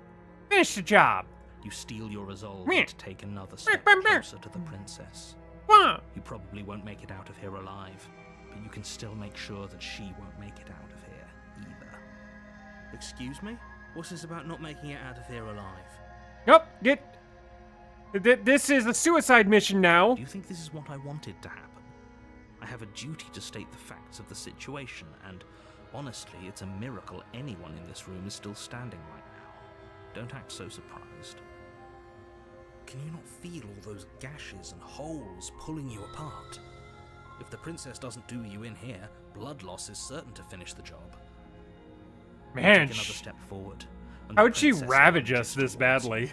Finish the job. You steel your resolve Meh. to take another step Meh. closer to the princess. Wah! You probably won't make it out of here alive, but you can still make sure that she won't make it out of here either. Excuse me? What's this about not making it out of here alive? Nope, this is a suicide mission now. Do you think this is what I wanted to happen? I have a duty to state the facts of the situation, and honestly, it's a miracle anyone in this room is still standing right now. Don't act so surprised. Can you not feel all those gashes and holes pulling you apart? If the princess doesn't do you in here, blood loss is certain to finish the job. Man, Take another step forward. and how the would she princess ravage lunges us this towards badly? you.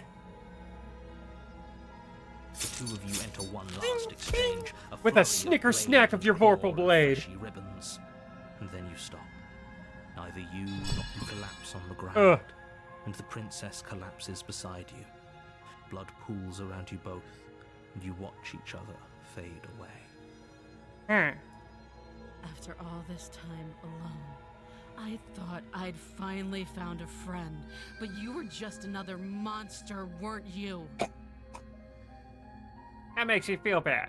The two of you enter one last exchange, With a flurry of snicker blade snack of and your claw vorpal and blade. fleshy ribbons, and then you stop. Neither you nor you collapse on the ground, Ugh. and the princess collapses beside you. Blood pools around you both, and you watch each other fade away. After all this time alone, I thought I'd finally found a friend, but you were just another monster, weren't you? That makes you feel bad.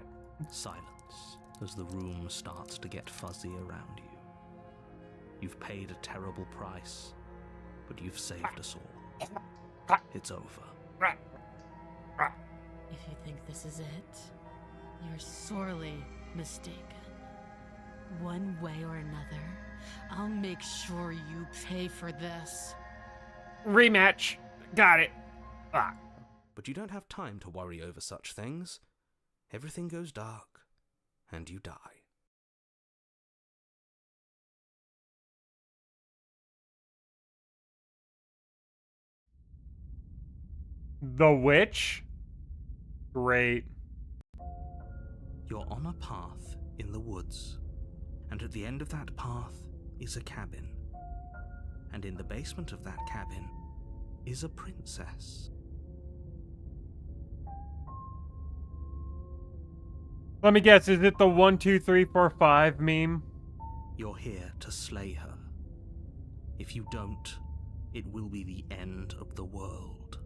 Silence as the room starts to get fuzzy around you. You've paid a terrible price, but you've saved us all. It's over. If you think this is it, you're sorely mistaken. One way or another, I'll make sure you pay for this. Rematch. Got it. But you don't have time to worry over such things. Everything goes dark, and you die. The witch? Great. You're on a path in the woods, and at the end of that path is a cabin. And in the basement of that cabin is a princess. Let me guess, is it the 1, 2, 3, 4, 5 meme? You're here to slay her. If you don't, it will be the end of the world.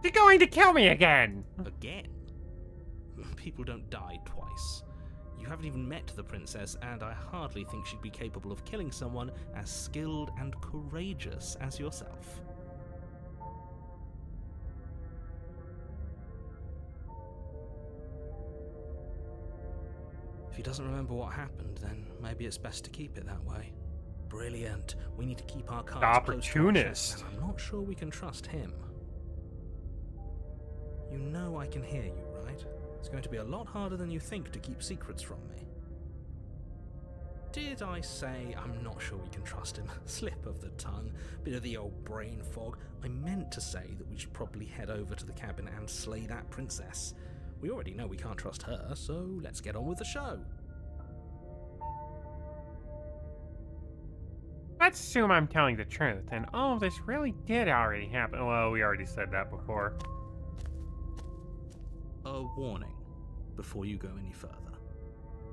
You're going to kill me again. Again? People don't die twice. You haven't even met the princess, and I hardly think she'd be capable of killing someone as skilled and courageous as yourself. If he doesn't remember what happened, then maybe it's best to keep it that way. Brilliant. We need to keep our cards close to our chest, Opportunist. and I'm not sure we can trust him. You know I can hear you, right? It's going to be a lot harder than you think to keep secrets from me. Did I say I'm not sure we can trust him? Slip of the tongue, bit of the old brain fog. I meant to say that we should probably head over to the cabin and slay that princess. We already know we can't trust her, so let's get on with the show. Let's assume I'm telling the truth, and all of this really did already happen. Well, we already said that before. A warning before you go any further.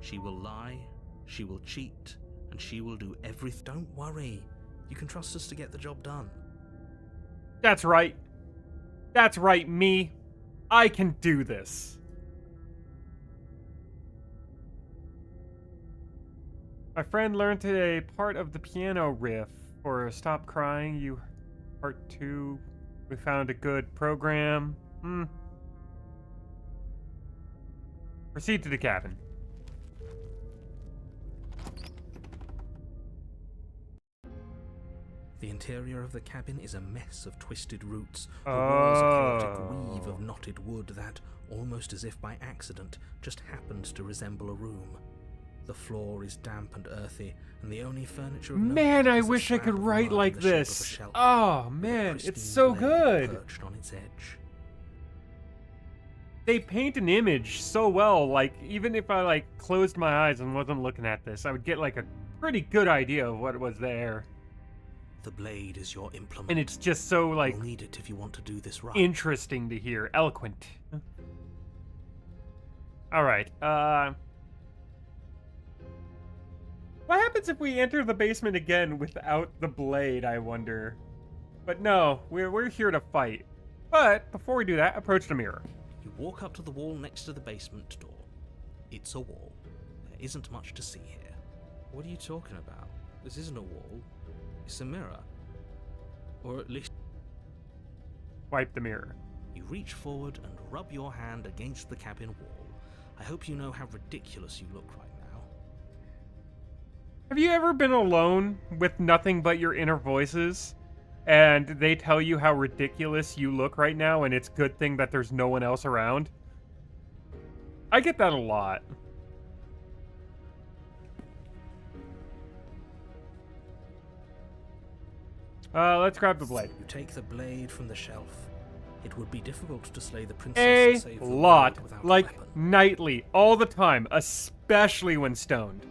She will lie, she will cheat, and she will do everything. Don't worry. You can trust us to get the job done. That's right. That's right, me. I can do this. My friend learned a part of the piano riff for Stop Crying. You part 2. We found a good program. Proceed to the cabin. The interior of the cabin is a mess of twisted roots. The walls a chaotic weave of knotted wood that, almost as if by accident, just happened to resemble a room. The floor is damp and earthy, and the only furniture of note Man, I is a wish I slab could of write mud in like the shape of a this. shelf, Oh, with a man, it's pristine so blade good. perched on its edge. They paint an image so well, like, even if I, like, closed my eyes and wasn't looking at this, I would get, like, a pretty good idea of what was there. The blade is your implement. And it's just so, like, You'll need it if you want to do this right. interesting to hear. Eloquent. Alright, what happens if we enter the basement again without the blade, I wonder? But no, we're here to fight. But, before we do that, approach the mirror. You walk up to the wall next to the basement door. It's a wall. There isn't much to see here. What are you talking about? This isn't a wall. It's a mirror. Or at least... Wipe the mirror. You reach forward and rub your hand against the cabin wall. I hope you know how ridiculous you look right now. Have you ever been alone with nothing but your inner voices? And they tell you how ridiculous you look right now, and it's a good thing that there's no one else around? I get that a lot. Let's grab the blade. You take the blade from the shelf. It would be difficult to slay the princess A and save the lot. world without Like, a weapon. nightly. All the time. Especially when stoned.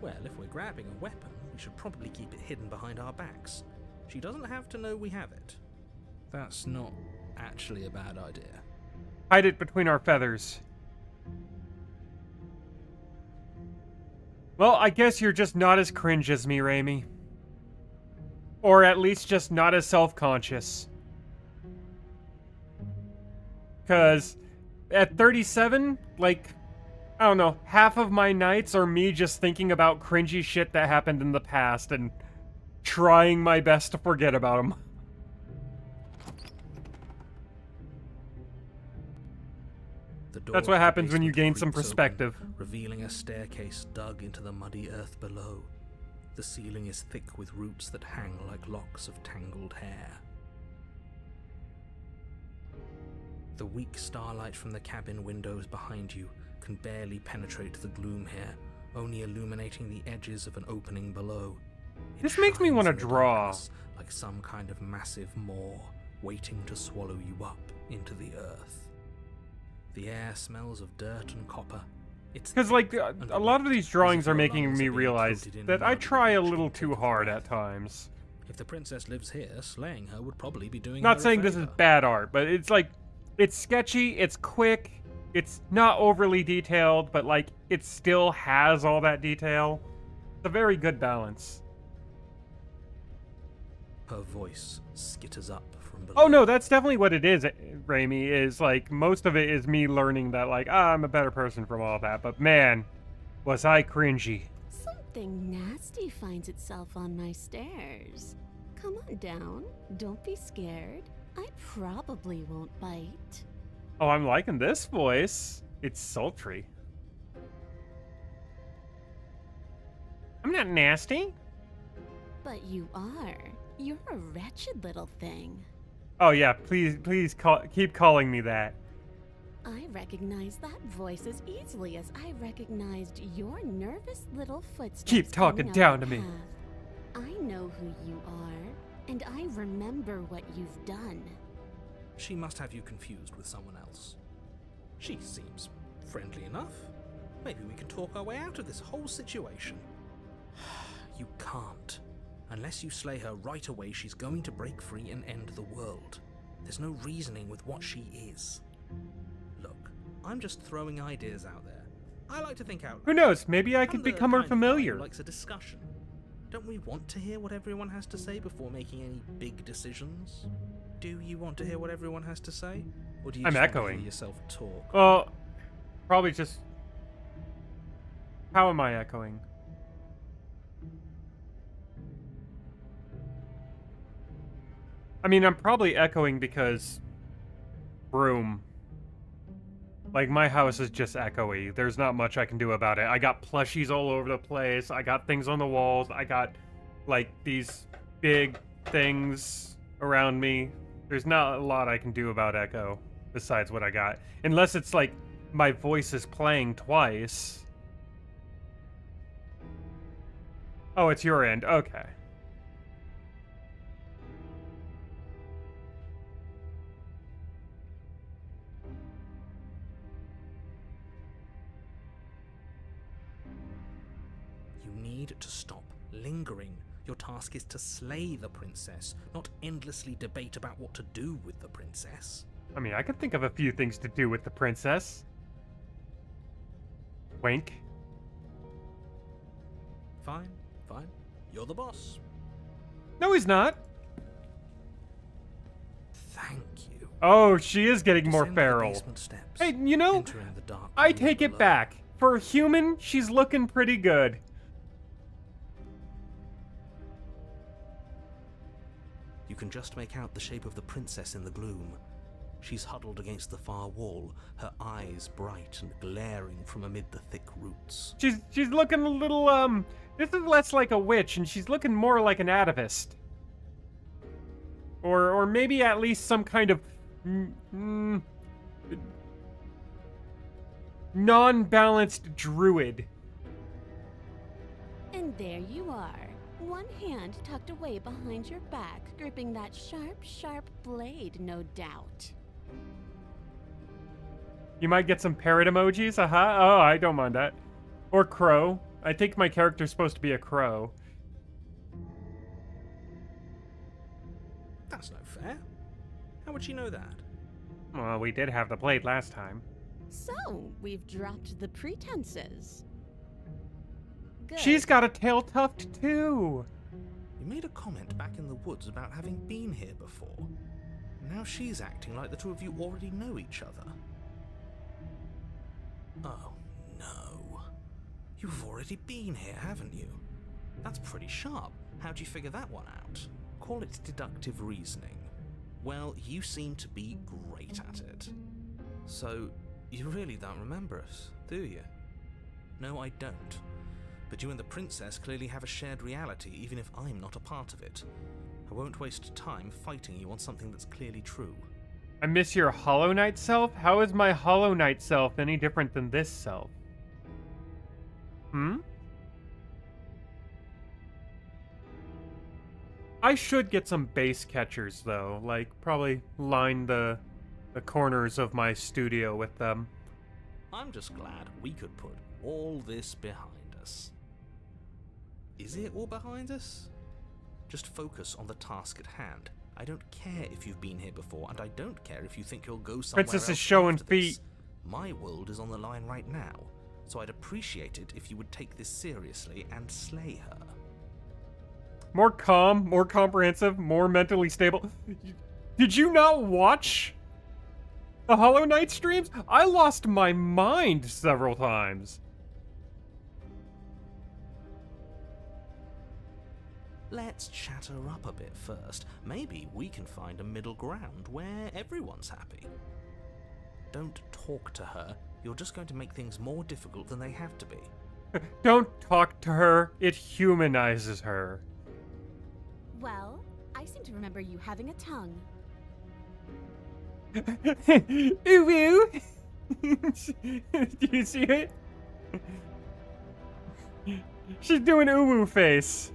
Well, if we're grabbing a weapon, we should probably keep it hidden behind our backs. She doesn't have to know we have it. That's not actually a bad idea. Hide it between our feathers. Well, I guess you're just not as cringe as me, Raimi. Or at least just not as self-conscious. Because at 37, like, I don't know, half of my nights are me just thinking about cringy shit that happened in the past and trying my best to forget about them. The door That's to what the happens when you basement gain some creaks perspective. open, revealing a staircase dug into the muddy earth below. The ceiling is thick with roots that hang like locks of tangled hair. The weak starlight from the cabin windows behind you can barely penetrate the gloom here, only illuminating the edges of an opening below. It This makes me shines wanna in the draw. darkness like some kind of massive maw, waiting to swallow you up into the earth. The air smells of dirt and copper. It's Because, like, thick and a lot of wet, these as if drawings are your making lungs me being realize coated in that I mud try a each little take too of hard breath. at times. If the princess lives here, slaying her would probably be doing her Not a saying this is favor. bad art, but it's like, it's sketchy, it's quick, it's not overly detailed, but like, it still has all that detail. It's a very good balance. Her voice skitters up from below. Oh no, that's definitely what it is, Raimi, is like, most of it is me learning that like, I'm a better person from all that, but man, was I cringy. Something nasty finds itself on my stairs. Come on down. Don't be scared. I probably won't bite. Oh, I'm liking this voice. It's sultry. I'm not nasty. But you are. You're a wretched little thing. Oh yeah, please keep calling me that. I recognize that voice as easily as I recognized your nervous little footsteps. Keep talking coming down up to the me. path. I know who you are, and I remember what you've done. She must have you confused with someone else. She seems friendly enough. Maybe we can talk our way out of this whole situation. You can't. Unless you slay her right away, she's going to break free and end the world. There's no reasoning with what she is. Look, I'm just throwing ideas out there. I like to think out loud. Who knows? Maybe I I'm could the become her kind of guy who familiar. likes a discussion. Don't we want to hear what everyone has to say before making any big decisions? Do you want to hear what everyone has to say? Or do you I'm just want to echoing. hear yourself talk? Well, probably just... How am I echoing? I mean, I'm probably echoing because room. Like, my house is just echoey. There's not much I can do about it. I got plushies all over the place. I got things on the walls. I got, like, these big things around me. There's not a lot I can do about echo besides what I got. Unless it's, like, my voice is playing twice. Oh, it's your end. Okay. You need to stop lingering. Your task is to slay the princess, not endlessly debate about what to do with the princess. I mean, I could think of a few things to do with the princess. Wink. Fine, fine. You're the boss. No, he's not. Thank you. Oh, she is getting more Descend the feral. basement steps, Hey, you know, entering the dark I room take it below. back. For a human, she's looking pretty good. You can just make out the shape of the princess in the gloom. She's huddled against the far wall, her eyes bright and glaring from amid the thick roots. She's looking a little, this is less like a witch, and she's looking more like an atavist. Or maybe at least some kind of non-balanced druid. And there you are. One hand tucked away behind your back, gripping that sharp, sharp blade, no doubt. You might get some parrot emojis, Oh, I don't mind that. Or crow. I think my character's supposed to be a crow. That's no fair. How would she know that? Well, we did have the blade last time. So, we've dropped the pretenses. Good. She's got a tail tuft too. You made a comment back in the woods about having been here before. Now she's acting like the two of you already know each other. Oh, no. You've already been here, haven't you? That's pretty sharp. How'd you figure that one out? Call it deductive reasoning. Well, you seem to be great at it. So, you really don't remember us, do you? No, I don't. But you and the princess clearly have a shared reality, even if I'm not a part of it. I won't waste time fighting you on something that's clearly true. I miss your Hollow Knight self? How is my Hollow Knight self any different than this self? I should get some base catchers, though. Like, probably line the corners of my studio with them. I'm just glad we could put all this behind us. Is it all behind us? Just focus on the task at hand. I don't care if you've been here before, and I don't care if you think you'll go somewhere Princess is else showing after this. feet. My world is on the line right now, so I'd appreciate it if you would take this seriously and slay her. More calm, more comprehensive, more mentally stable. Did you not watch the Hollow Knight streams? I lost my mind several times. Let's chat her up a bit first. Maybe we can find a middle ground where everyone's happy. Don't talk to her. You're just going to make things more difficult than they have to be. Don't talk to her. It humanizes her. Well, I seem to remember you having a tongue. Ooh woo. Do you see it? She's doing ooh woo face.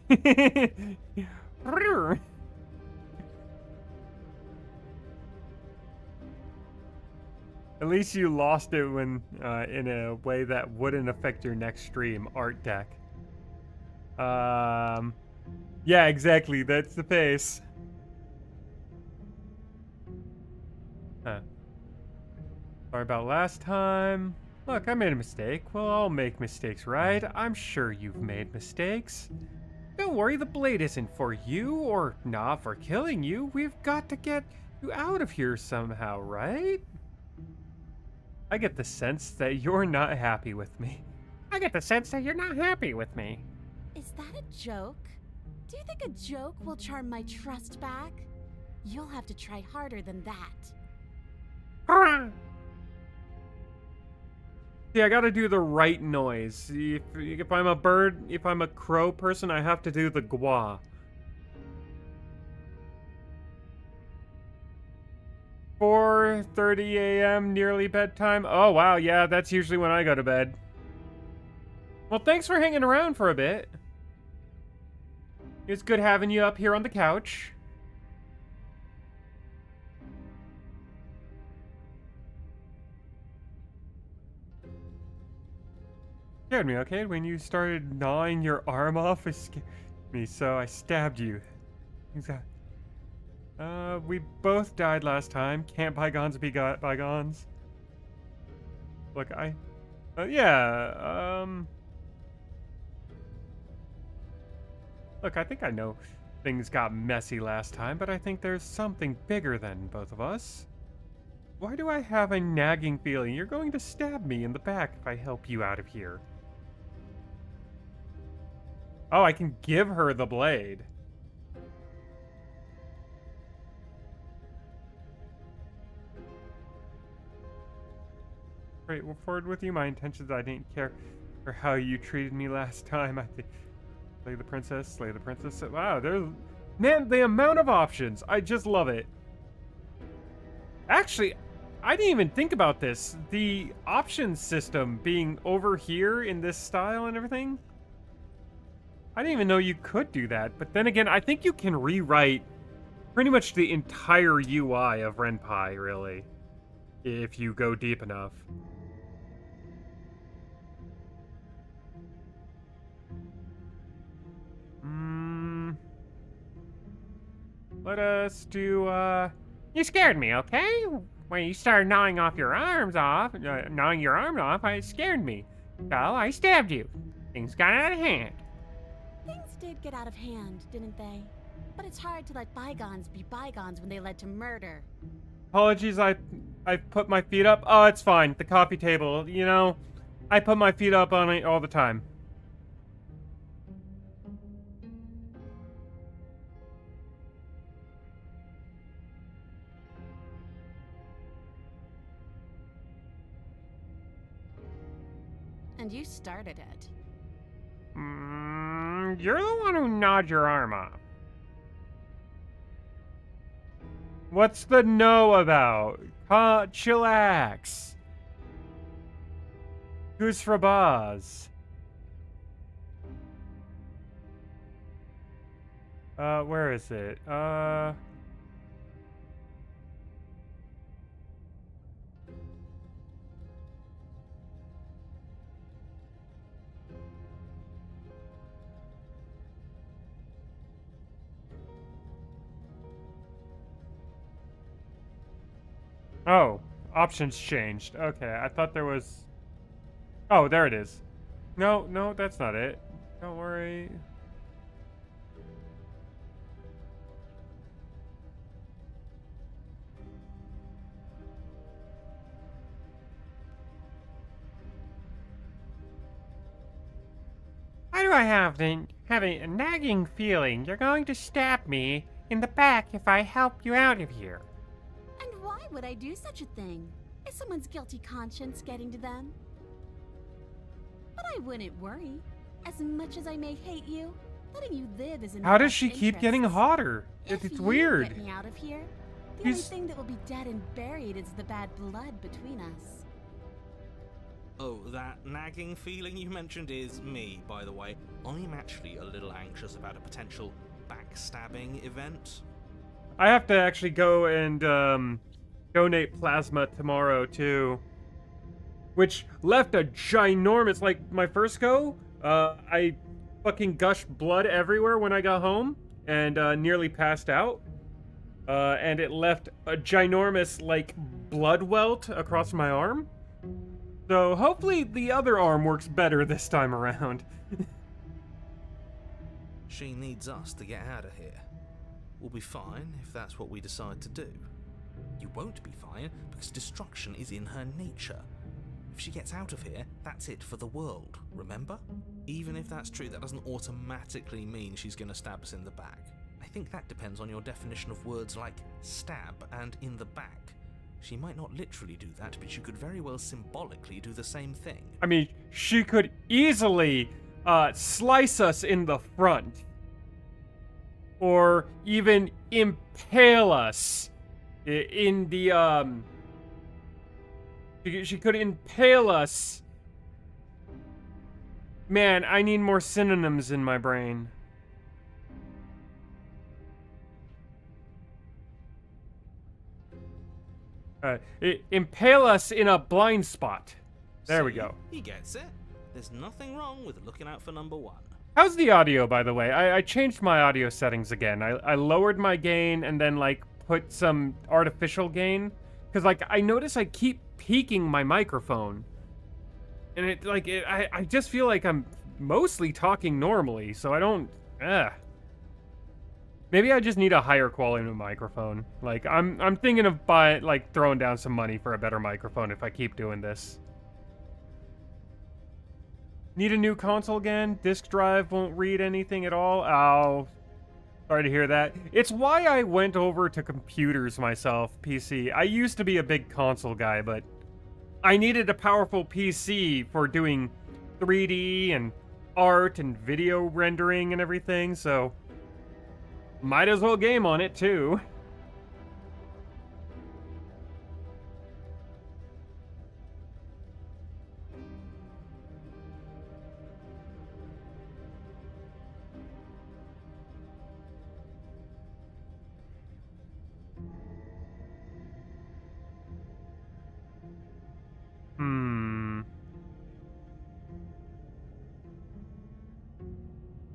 At least you lost it when in a way that wouldn't affect your next stream. Art deck. Yeah, exactly. That's the face. Huh. Sorry about last time. Look, I made a mistake. We'll all make mistakes, right? I'm sure you've made mistakes. Don't worry, the blade isn't for you, or not for killing you. We've got to get you out of here somehow, right? I get the sense that you're not happy with me. I get the sense that you're not happy with me. Is that a joke? Do you think a joke will charm my trust back? You'll have to try harder than that. Hurrah! See, I gotta do the right noise. If I'm a bird, if I'm a crow person, I have to do the gwa. 4:30 a.m., nearly bedtime. Oh, wow, yeah, that's usually when I go to bed. Well, thanks for hanging around for a bit. It's good having you up here on the couch. Scared me, okay? When you started gnawing your arm off, it scared me, so I stabbed you. We both died last time. Can't bygones be bygones? Look, Look, I think I know things got messy last time, but I think there's something bigger than both of us. Why do I have a nagging feeling you're going to stab me in the back if I help you out of here? Oh, I can give her the blade. Great, well, forward with you. My intentions, I didn't care for how you treated me last time. I think slay the princess, slay the princess. Wow, there's... Man, the amount of options. I just love it. Actually, I didn't even think about this. The options system being over here in this style and everything. I didn't even know you could do that. But then again, I think you can rewrite pretty much the entire UI of Ren'Py, really, if you go deep enough. Let us do, You scared me, okay? When you started gnawing your arm off, it scared me. So I stabbed you. Things got out of hand. Things did get out of hand, didn't they? But it's hard to let bygones be bygones when they led to murder. Apologies, I put my feet up. Oh, it's fine. The coffee table, you know, I put my feet up on it all the time. And you started it. You're the one who gnawed your arm off. What's the no about? Chillax. Who's for Boz? Where is it? Oh, options changed. Okay, I thought there was... Oh, there it is. No, that's not it. Don't worry. Why do I have a nagging feeling you're going to stab me in the back if I help you out of here? And why would I do such a thing? Is someone's guilty conscience getting to them? But I wouldn't worry. As much as I may hate you, letting you live is in my How does best she keep getting interests. hotter? If It's you weird. Get me out of here. The only He's- thing that will be dead and buried is the bad blood between us. Oh, that nagging feeling you mentioned is me, by the way. I'm actually a little anxious about a potential backstabbing event. I have to actually go and donate plasma tomorrow too, which left a ginormous, like my first go, I fucking gushed blood everywhere when I got home and nearly passed out, and it left a ginormous like blood welt across my arm. So hopefully the other arm works better this time around. She needs us to get out of here. We'll be fine if that's what we decide to do. You won't be fine because destruction is in her nature. If she gets out of here, that's it for the world, remember? Even if that's true, that doesn't automatically mean she's gonna stab us in the back. I think that depends on your definition of words like stab and in the back. She might not literally do that, but she could very well symbolically do the same thing. I mean, she could easily slice us in the front. Or even impale us in the, She could impale us. Man, I need more synonyms in my brain. Impale us in a blind spot. There we See? go. He gets it. There's nothing wrong with looking out for number one. How's the audio, by the way? I changed my audio settings again. I lowered my gain and then, like, put some artificial gain. Because, like, I notice I keep peaking my microphone. And I just feel like I'm mostly talking normally, so I don't... Maybe I just need a higher quality microphone. Like, I'm thinking of throwing down some money for a better microphone if I keep doing this. Need a new console again? Disk drive won't read anything at all? Oh, sorry to hear that. It's why I went over to computers myself, PC. I used to be a big console guy, but I needed a powerful PC for doing 3D and art and video rendering and everything, so might as well game on it too.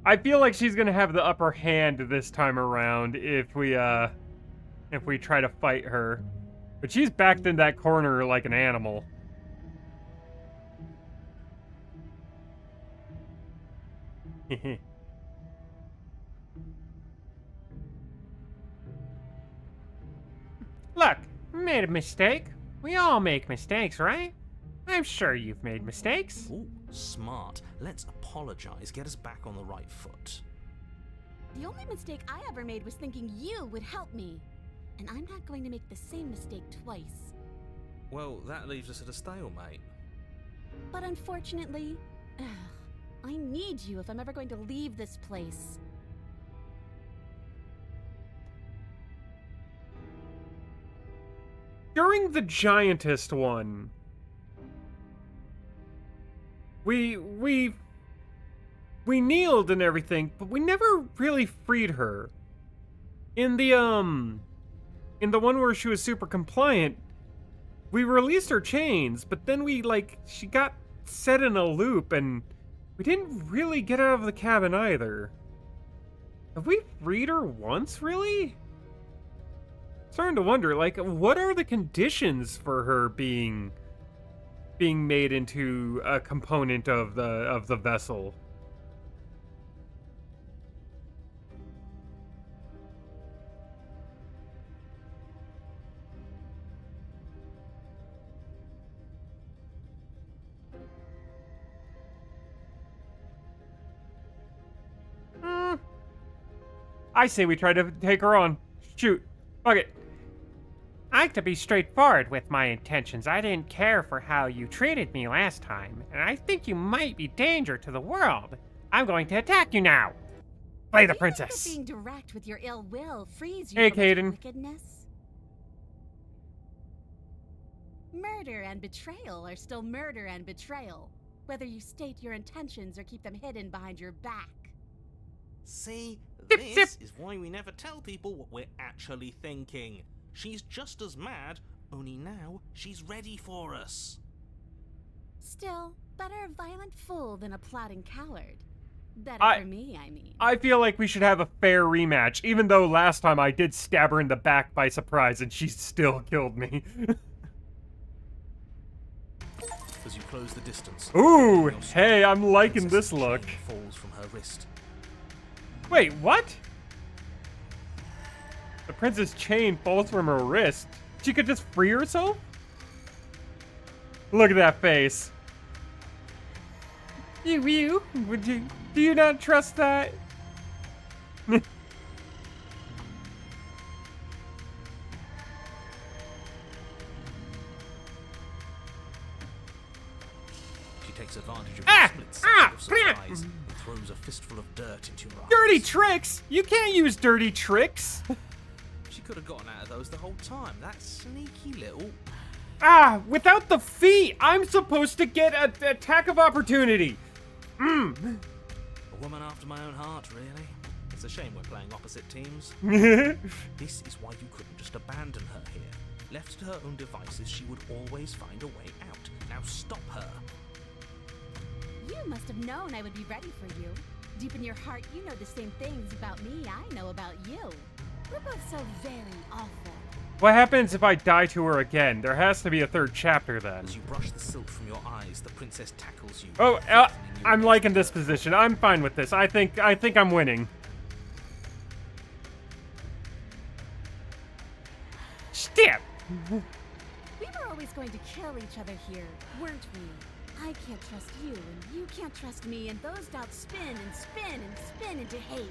I feel like she's gonna have the upper hand this time around if we try to fight her. But she's backed in that corner like an animal. Look, made a mistake. We all make mistakes, right? I'm sure you've made mistakes. Ooh, smart. Let's apologize, get us back on the right foot. The only mistake I ever made was thinking you would help me. And I'm not going to make the same mistake twice. Well, that leaves us at a stalemate. But unfortunately, I need you if I'm ever going to leave this place. During the Giantist one, we kneeled and everything, but we never really freed her. In the one where she was super compliant, we released her chains, but then she got set in a loop and we didn't really get out of the cabin either. Have we freed her once, really? Starting to wonder, what are the conditions for her being made into a component of the vessel? I say we try to take her on. Shoot. Fuck it. I like to be straightforward with my intentions. I didn't care for how you treated me last time, and I think you might be danger to the world. I'm going to attack you now. Play the princess. Being direct with your ill will frees you Hey, from its Caden. wickedness. Murder and betrayal are still murder and betrayal, whether you state your intentions or keep them hidden behind your back. See, Zip, this is why we never tell people what we're actually thinking. She's just as mad, only now she's ready for us. Still, better a violent fool than a plotting coward. Better for me, I mean. I feel like we should have a fair rematch, even though last time I did stab her in the back by surprise and she still killed me. As you close the distance. Ooh, your hey, I'm liking princess's this look. chain falls from her wrist. Wait, what? The princess chain falls from her wrist. She could just free herself? Look at that face. You, do you not trust that? She takes advantage of your split second of surprise and throws a fistful of dirt into your eyes. Dirty tricks? You can't use dirty tricks. She could have gotten out of those the whole time. That sneaky little... Without the feet, I'm supposed to get an attack of opportunity. A woman after my own heart, really. It's a shame we're playing opposite teams. This is why you couldn't just abandon her here. Left to her own devices, she would always find a way out. Now stop her. You must have known I would be ready for you. Deep in your heart, you know the same things about me I know about you. We're both so very awful. What happens if I die to her again? There has to be a third chapter then. As you brush the silk from your eyes, the princess tackles you. Oh, threatening you I'm with liking this her. position. I'm fine with this. I think I'm winning. Step. We were always going to kill each other here, weren't we? I can't trust you, and you can't trust me, and those doubts spin and spin and spin into hate.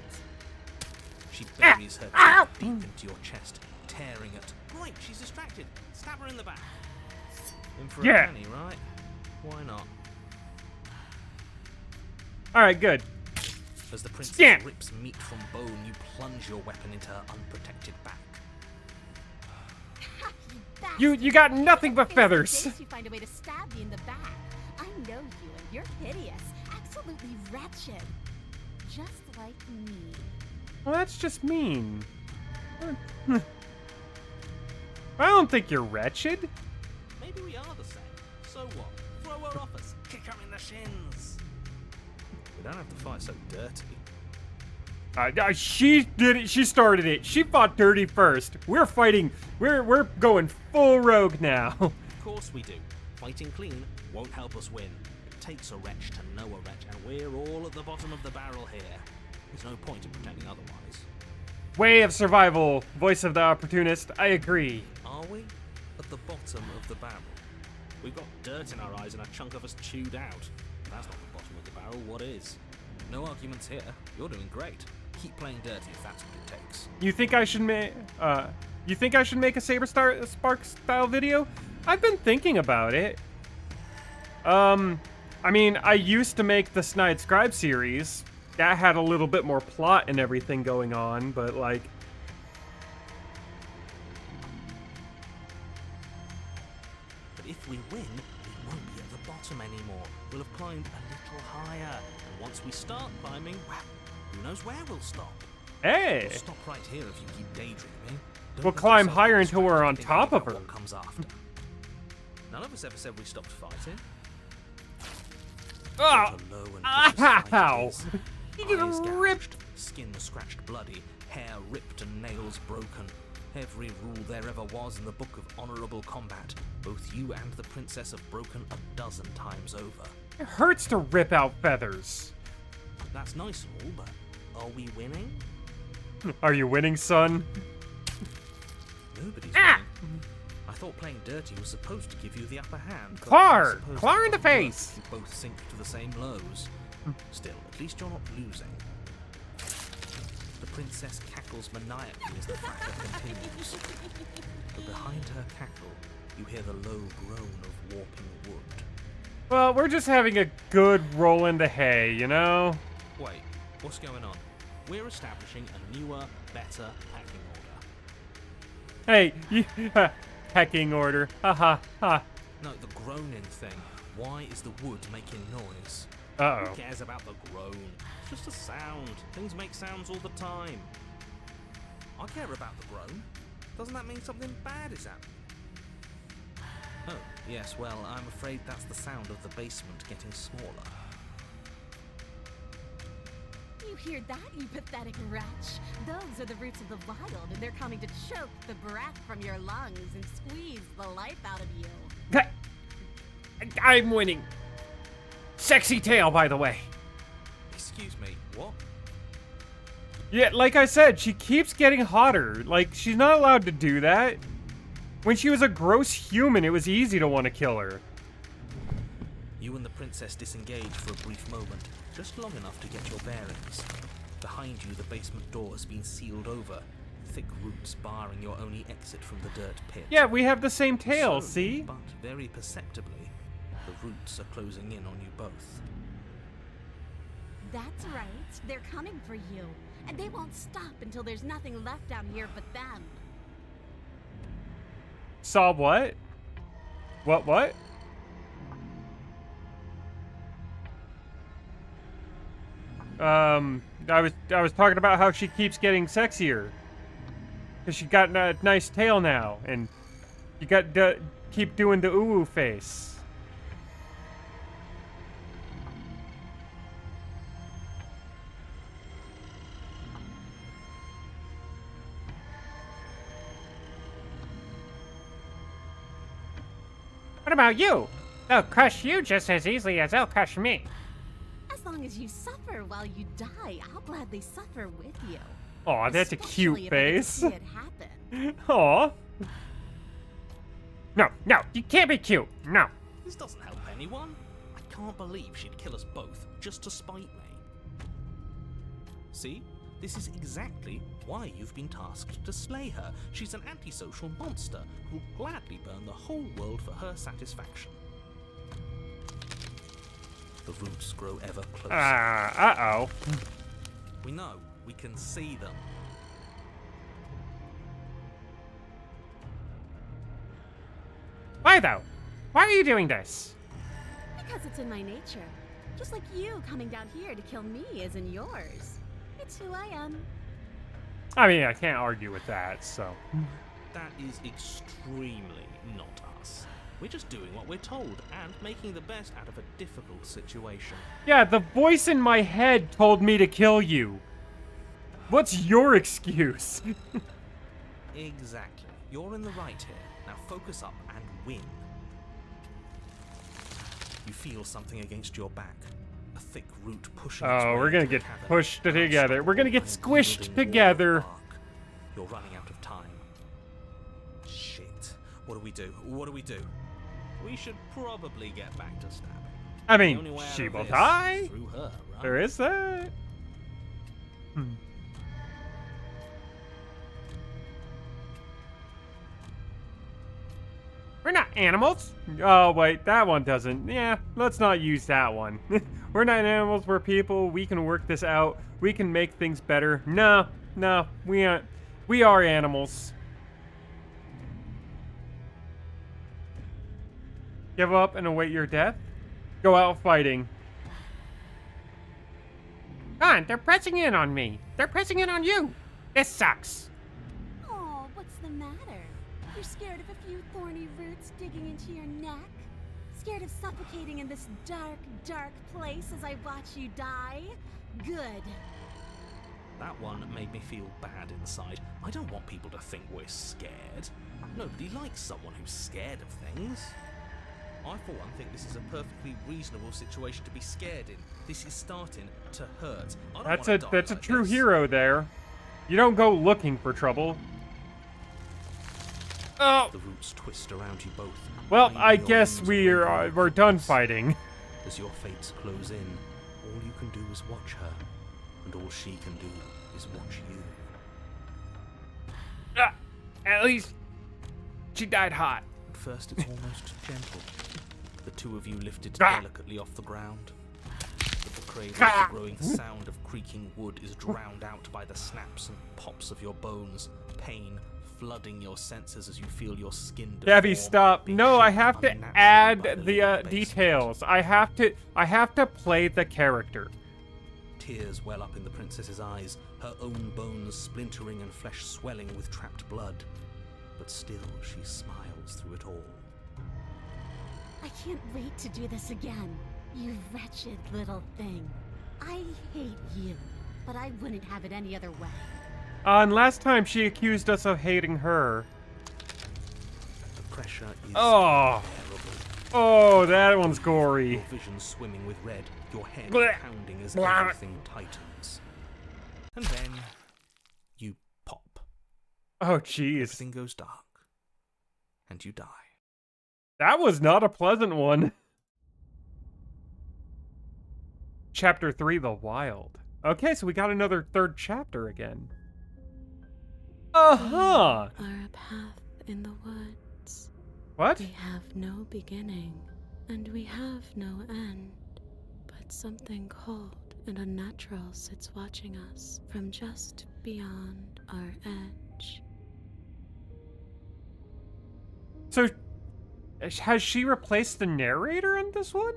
She buries her teeth deep into your chest, tearing it. Right, she's distracted. Stab her in the back. In for Yeah. a penny, right? Why not? All right, good. As the princess Yeah. rips meat from bone, you plunge your weapon into her unprotected back. You got nothing but It's the feathers. days you find a way to stab me in the back. I know you, and you're hideous, absolutely wretched, just like me. Well, that's just mean. I don't think you're wretched. Maybe we are the same. So what? Throw her off us. Kick her in the shins. We don't have to fight so dirty. She did it. She started it. She fought dirty first. We're fighting. We're going full rogue now. Of course we do. Fighting clean won't help us win. It takes a wretch to know a wretch, and we're all at the bottom of the barrel here. There's no point in pretending otherwise. Way of survival. Voice of the opportunist. I agree. Are we? At the bottom of the barrel. We've got dirt in our eyes and a chunk of us chewed out. If that's not the bottom of the barrel, what is? No arguments here. You're doing great. Keep playing dirty if that's what it takes. You think I should make? You think I should make a Spark style video? I've been thinking about it. I mean, I used to make the Snide Scribe series. That had a little bit more plot and everything going on, but like. But if we win, we won't be at the bottom anymore. We'll have climbed a little higher. And once we start climbing, well, who knows where we'll stop? Hey. We'll stop right here if you keep daydreaming. Don't We'll let climb yourself higher get until we're on distracted top thinking of about her. What comes after. None of us ever said we stopped fighting. Oh. What a low and vicious fight it Ow. is. You get Eyes ripped. gouged, skin scratched bloody, hair ripped and nails broken. Every rule there ever was in the book of honorable combat. Both you and the princess have broken a dozen times over. It hurts to rip out feathers. That's nice and all, but are we winning? Are you winning, son? Nobody's winning. I thought playing dirty was supposed to give you the upper hand. but Clar! I suppose Clar that in the won't work face! if you both sink to the same lows. Still, at least you're not losing. The princess cackles maniacally as the fracas continues. But behind her cackle, you hear the low groan of warping wood. Well, we're just having a good roll in the hay, you know? Wait, what's going on? We're establishing a newer, better packing order. Hey, pecking order. Ha ha ha. No, the groaning thing. Why is the wood making noise? Uh-oh. Who cares about the groan? It's just a sound. Things make sounds all the time. I care about the groan. Doesn't that mean something bad is happening? Oh, yes, well, I'm afraid that's the sound of the basement getting smaller. You hear that, you pathetic wretch? Those are the roots of the wild, and they're coming to choke the breath from your lungs and squeeze the life out of you. I'm winning. Sexy tail, by the way. Excuse me, what? Yeah, like I said, she keeps getting hotter. Like, she's not allowed to do that. When she was a gross human, it was easy to want to kill her. You and the princess disengage for a brief moment, just long enough to get your bearings. Behind you, the basement door has been sealed over, thick roots barring your only exit from the dirt pit. Yeah, we have the same tail, Slowly, see? But very perceptibly, the roots are closing in on you both. That's right. They're coming for you. And they won't stop until there's nothing left out here but them. Saw what? What? I was talking about how she keeps getting sexier. Cause she got a nice tail now, and you got to keep doing the ooh face. What about you? They'll crush you just as easily as they'll crush me. As long as you suffer while you die, I'll gladly suffer with you. Aw, that's a cute Especially if I get to face. see it happen. Aw. No, you can't be cute. No. This doesn't help anyone. I can't believe she'd kill us both just to spite me. See? This is exactly why you've been tasked to slay her. She's an antisocial monster who'll gladly burn the whole world for her satisfaction. The roots grow ever closer. Uh-oh. We know. We can see them. Why though? Why are you doing this? Because it's in my nature. Just like you coming down here to kill me is in yours. It's who I am. I mean, I can't argue with that, so. That is extremely not us. We're just doing what we're told and making the best out of a difficult situation. Yeah, the voice in my head told me to kill you. What's your excuse? Exactly. You're in the right here. Now focus up and win. You feel something against your back. A thick root pushing its Oh, way we're gonna into the get cavern. pushed Now together. stop We're gonna get and squished yielding together. wall of bark. You're running out of time. Shit. What do we do? What do we do? We should probably get back to stabbing. I The only mean, way out she of will this die. is through her, right? There is that. We're not animals. Oh, wait, that one doesn't. Yeah, let's not use that one. We're not animals, we're people. We can work this out. We can make things better. No, we aren't. We are animals. Give up and await your death? Go out fighting. Come on, they're pressing in on me. They're pressing in on you. This sucks. Oh, what's the matter? You're scared of a few thorny roots digging into your neck? Scared of suffocating in this dark, dark place as I watch you die? Good. That one made me feel bad inside. I don't want people to think we're scared. Nobody likes someone who's scared of things. I, for one, think this is a perfectly reasonable situation to be scared in. This is starting to hurt. I don't That's wanna a die like true this. hero there. You don't go looking for trouble. Oh, The roots twist around you both. well, binding I your guess limbs we're around your we're done ankles. fighting. As your fates close in, all you can do is watch her, and all she can do is watch you. At least she died hot. At first, it's almost gentle. The two of you lifted Ah. delicately off the ground. But the crazy, growing sound of creaking wood is drowned out by the snaps and pops of your bones, pain flooding your senses as you feel your skin Gabby, deform, stop. being No, I shaped have to unnaturally add by the living details. I have to play the character. Tears well up in the princess's eyes, her own bones splintering and flesh swelling with trapped blood. But still, she smiles through it all. I can't wait to do this again. You wretched little thing. I hate you, but I wouldn't have it any other way. And last time she accused us of hating her. The pressure is Oh. unbearable. Oh, that one's gory. Your vision swimming with red, your head Blech. pounding as Blech. everything tightens. And then you pop. Oh, jeez. Everything goes dark. And you die. That was not a pleasant one. Chapter 3, The Wild. Okay, so we got another third chapter again. Uh-huh. We are a path in the woods. What? We have no beginning, and we have no end. But something cold and unnatural sits watching us from just beyond our edge. So, has she replaced the narrator in this one?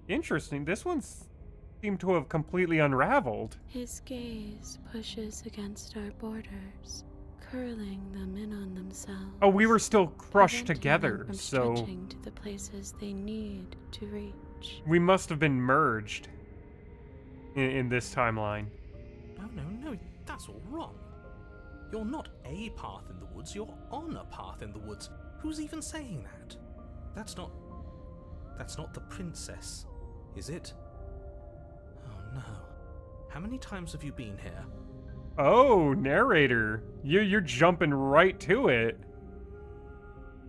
Interesting. This one's seemed to have completely unraveled. His gaze pushes against our borders, curling them in on themselves. Oh, we were still crushed preventing together, them from so stretching to the places they need to reach. we must have been merged in this timeline. No, that's all wrong. You're not a path in the woods, you're on a path in the woods. Who's even saying that? That's not the princess, is it? Oh no. How many times have you been here? Oh, narrator. You're jumping right to it.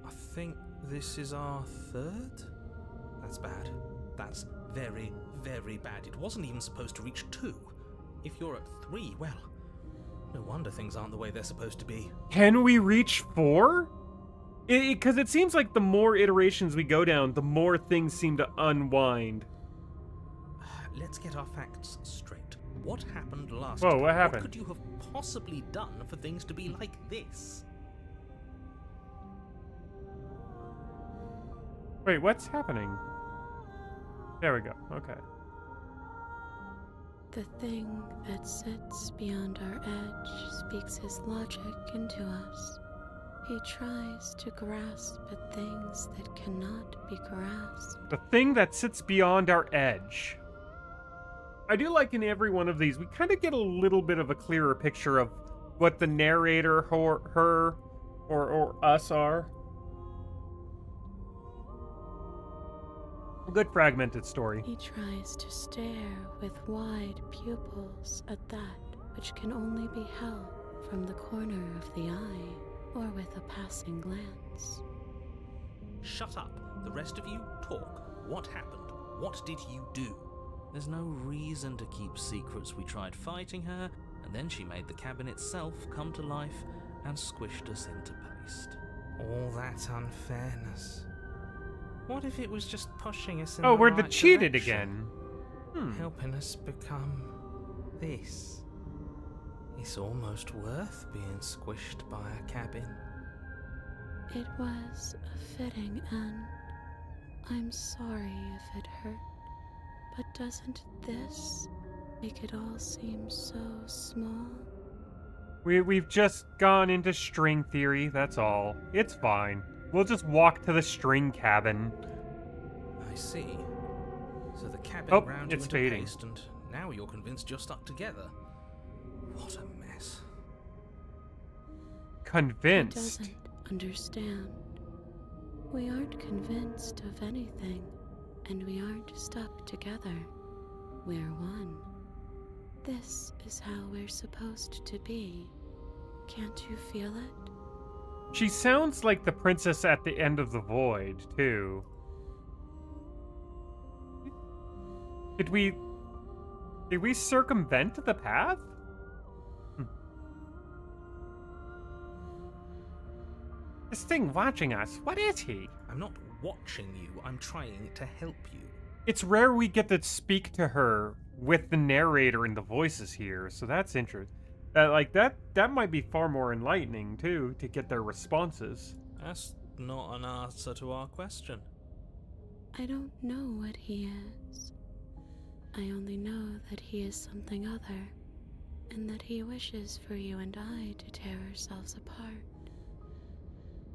I think this is our third? That's bad. That's very, very bad. It wasn't even supposed to reach 2. If you're at 3, well, no wonder things aren't the way they're supposed to be. Can we reach 4? Because it seems like the more iterations we go down, the more things seem to unwind. Let's get our facts straight. What happened last Whoa, time? what happened? What could you have possibly done for things to be like this? Wait, what's happening? There we go. Okay. The thing that sits beyond our edge speaks his logic into us. He tries to grasp at things that cannot be grasped. The thing that sits beyond our edge. I do like in every one of these, we kind of get a little bit of a clearer picture of what the narrator, her, or us are. A good fragmented story. He tries to stare with wide pupils at that which can only be held from the corner of the eye or with a passing glance. Shut up. The rest of you, talk. What happened? What did you do? There's no reason to keep secrets. We tried fighting her, and then she made the cabin itself come to life and squished us into paste. All that unfairness. What if it was just pushing us in Oh, the we're right the cheated direction? again. Helping us become this. It's almost worth being squished by a cabin. It was a fitting end. I'm sorry if it hurt, but doesn't this make it all seem so small? We've just gone into string theory, that's all. It's fine. We'll just walk to the string cabin. I see. So the cabin Oh, ground you it's into fading. paste, and now you're convinced you're stuck together. What a mess. He Convinced. doesn't understand. We aren't convinced of anything, and we aren't stuck together. We're one. This is how we're supposed to be. Can't you feel it? She sounds like the princess at the end of the void, too. Did we circumvent the path? This thing watching us, what is he? I'm not watching you, I'm trying to help you. It's rare we get to speak to her with the narrator and the voices here, so that's interesting. That might be far more enlightening, too, to get their responses. That's not an answer to our question. I don't know what he is. I only know that he is something other, and that he wishes for you and I to tear ourselves apart.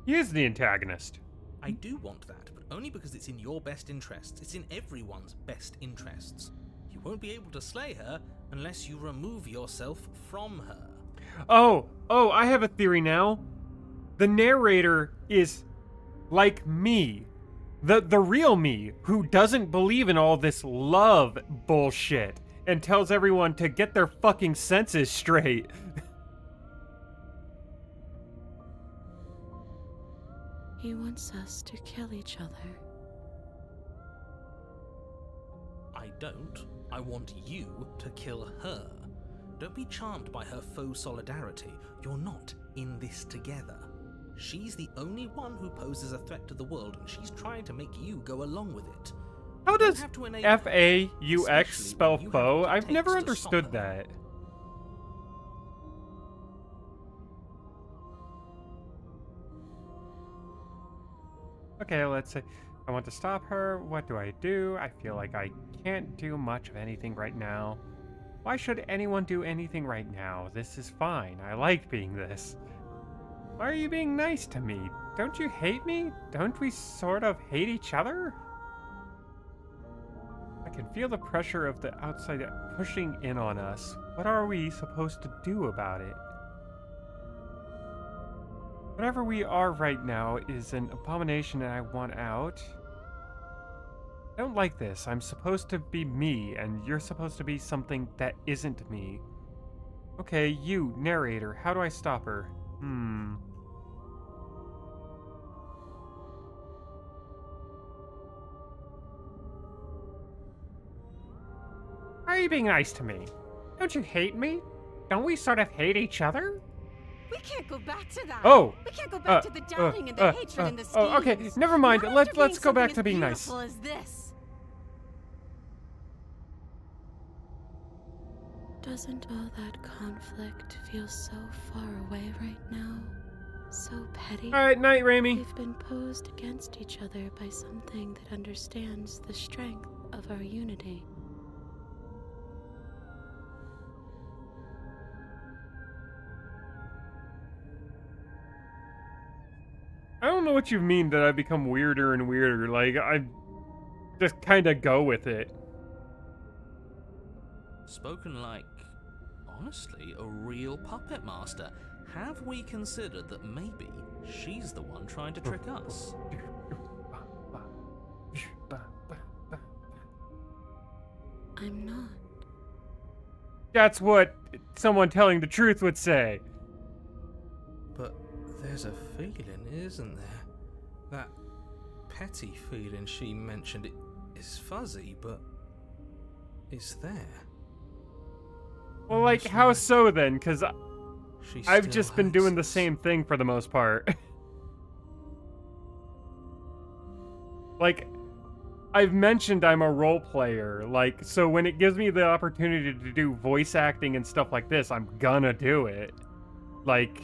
He is the antagonist. I do want that, but only because it's in your best interests. It's in everyone's best interests. You won't be able to slay her unless you remove yourself from her. Oh, I have a theory now. The narrator is like me. The real me, who doesn't believe in all this love bullshit and tells everyone to get their fucking senses straight. He wants us to kill each other. I I don't. I want you to kill her. Don't be charmed by her faux solidarity. You're not in this together. She's the only one who poses a threat to the world, and she's trying to make you go along with it. How You don't does have to enable her, F-A-U-X especially spell when you have foe? what it I've never takes to stop understood her. that. Okay, let's say I want to stop her. What do? I feel like I can't do much of anything right now. Why should anyone do anything right now? This is fine. I like being this. Why are you being nice to me? Don't you hate me? Don't we sort of hate each other? I can feel the pressure of the outside pushing in on us. What are we supposed to do about it? Whatever we are right now is an abomination and I want out. I don't like this. I'm supposed to be me, and you're supposed to be something that isn't me. Okay, you, narrator, how do I stop her? Why are you being nice to me? Don't you hate me? Don't we sort of hate each other? We can't go back to that. Oh! We can't go back to the doubting and the hatred and the schemes. Oh, okay, never mind. Not Let's after go back something to being as nice. beautiful as this. Doesn't all that conflict feel so far away right now? So petty? Alright, night, Raimi. We've been posed against each other by something that understands the strength of our unity. I don't know what you mean that I've become weirder and weirder. Like, I just kind of go with it. Spoken like, honestly, a real puppet master. Have we considered that maybe she's the one trying to trick us? I'm not. That's what someone telling the truth would say. But there's a feeling, isn't there? That petty feeling she mentioned, it is fuzzy, but it's there. Well, like, how so then? Because She I've still just been hates doing the us. same thing for the most part. Like, I've mentioned I'm a role player. Like, so when it gives me the opportunity to do voice acting and stuff like this, I'm gonna do it. Like,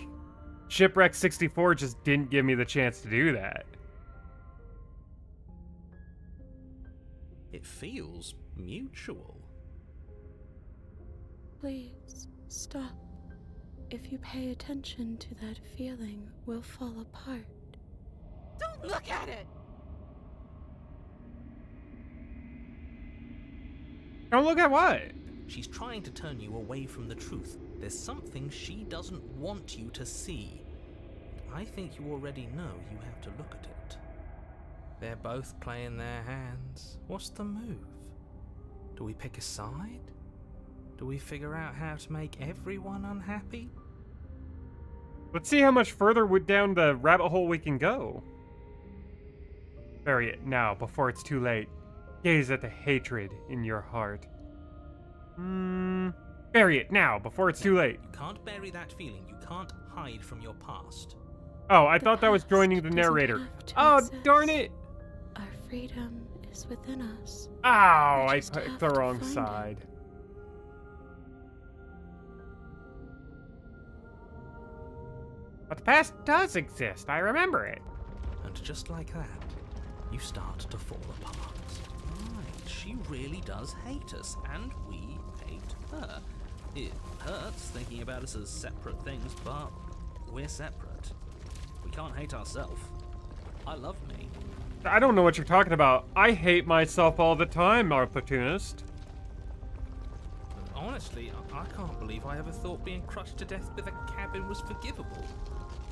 Shipwreck 64 just didn't give me the chance to do that. It feels mutual. Please, stop. If you pay attention to that feeling, we'll fall apart. Don't look at it! Don't look at what? She's trying to turn you away from the truth. There's something she doesn't want you to see. I think you already know you have to look at it. They're both playing their hands. What's the move? Do we pick a side? Do we figure out how to make everyone unhappy? Let's see how much further down the rabbit hole we can go. Bury it now, before it's too late. Gaze at the hatred in your heart. Bury it now, before it's too late. You can't bury that feeling. You can't hide from your past. Oh, I thought that was joining the past narrator. doesn't have to Oh, exist. darn it! Our freedom is within us. Ow, We I just picked have the to wrong find it. side. But the past does exist. I remember it. And just like that, you start to fall apart. Right, she really does hate us, and we hate her. It hurts thinking about us as separate things, but we're separate. We can't hate ourselves. I love me. I don't know what you're talking about. I hate myself all the time, opportunist. Honestly, I can't believe I ever thought being crushed to death with a cabin was forgivable.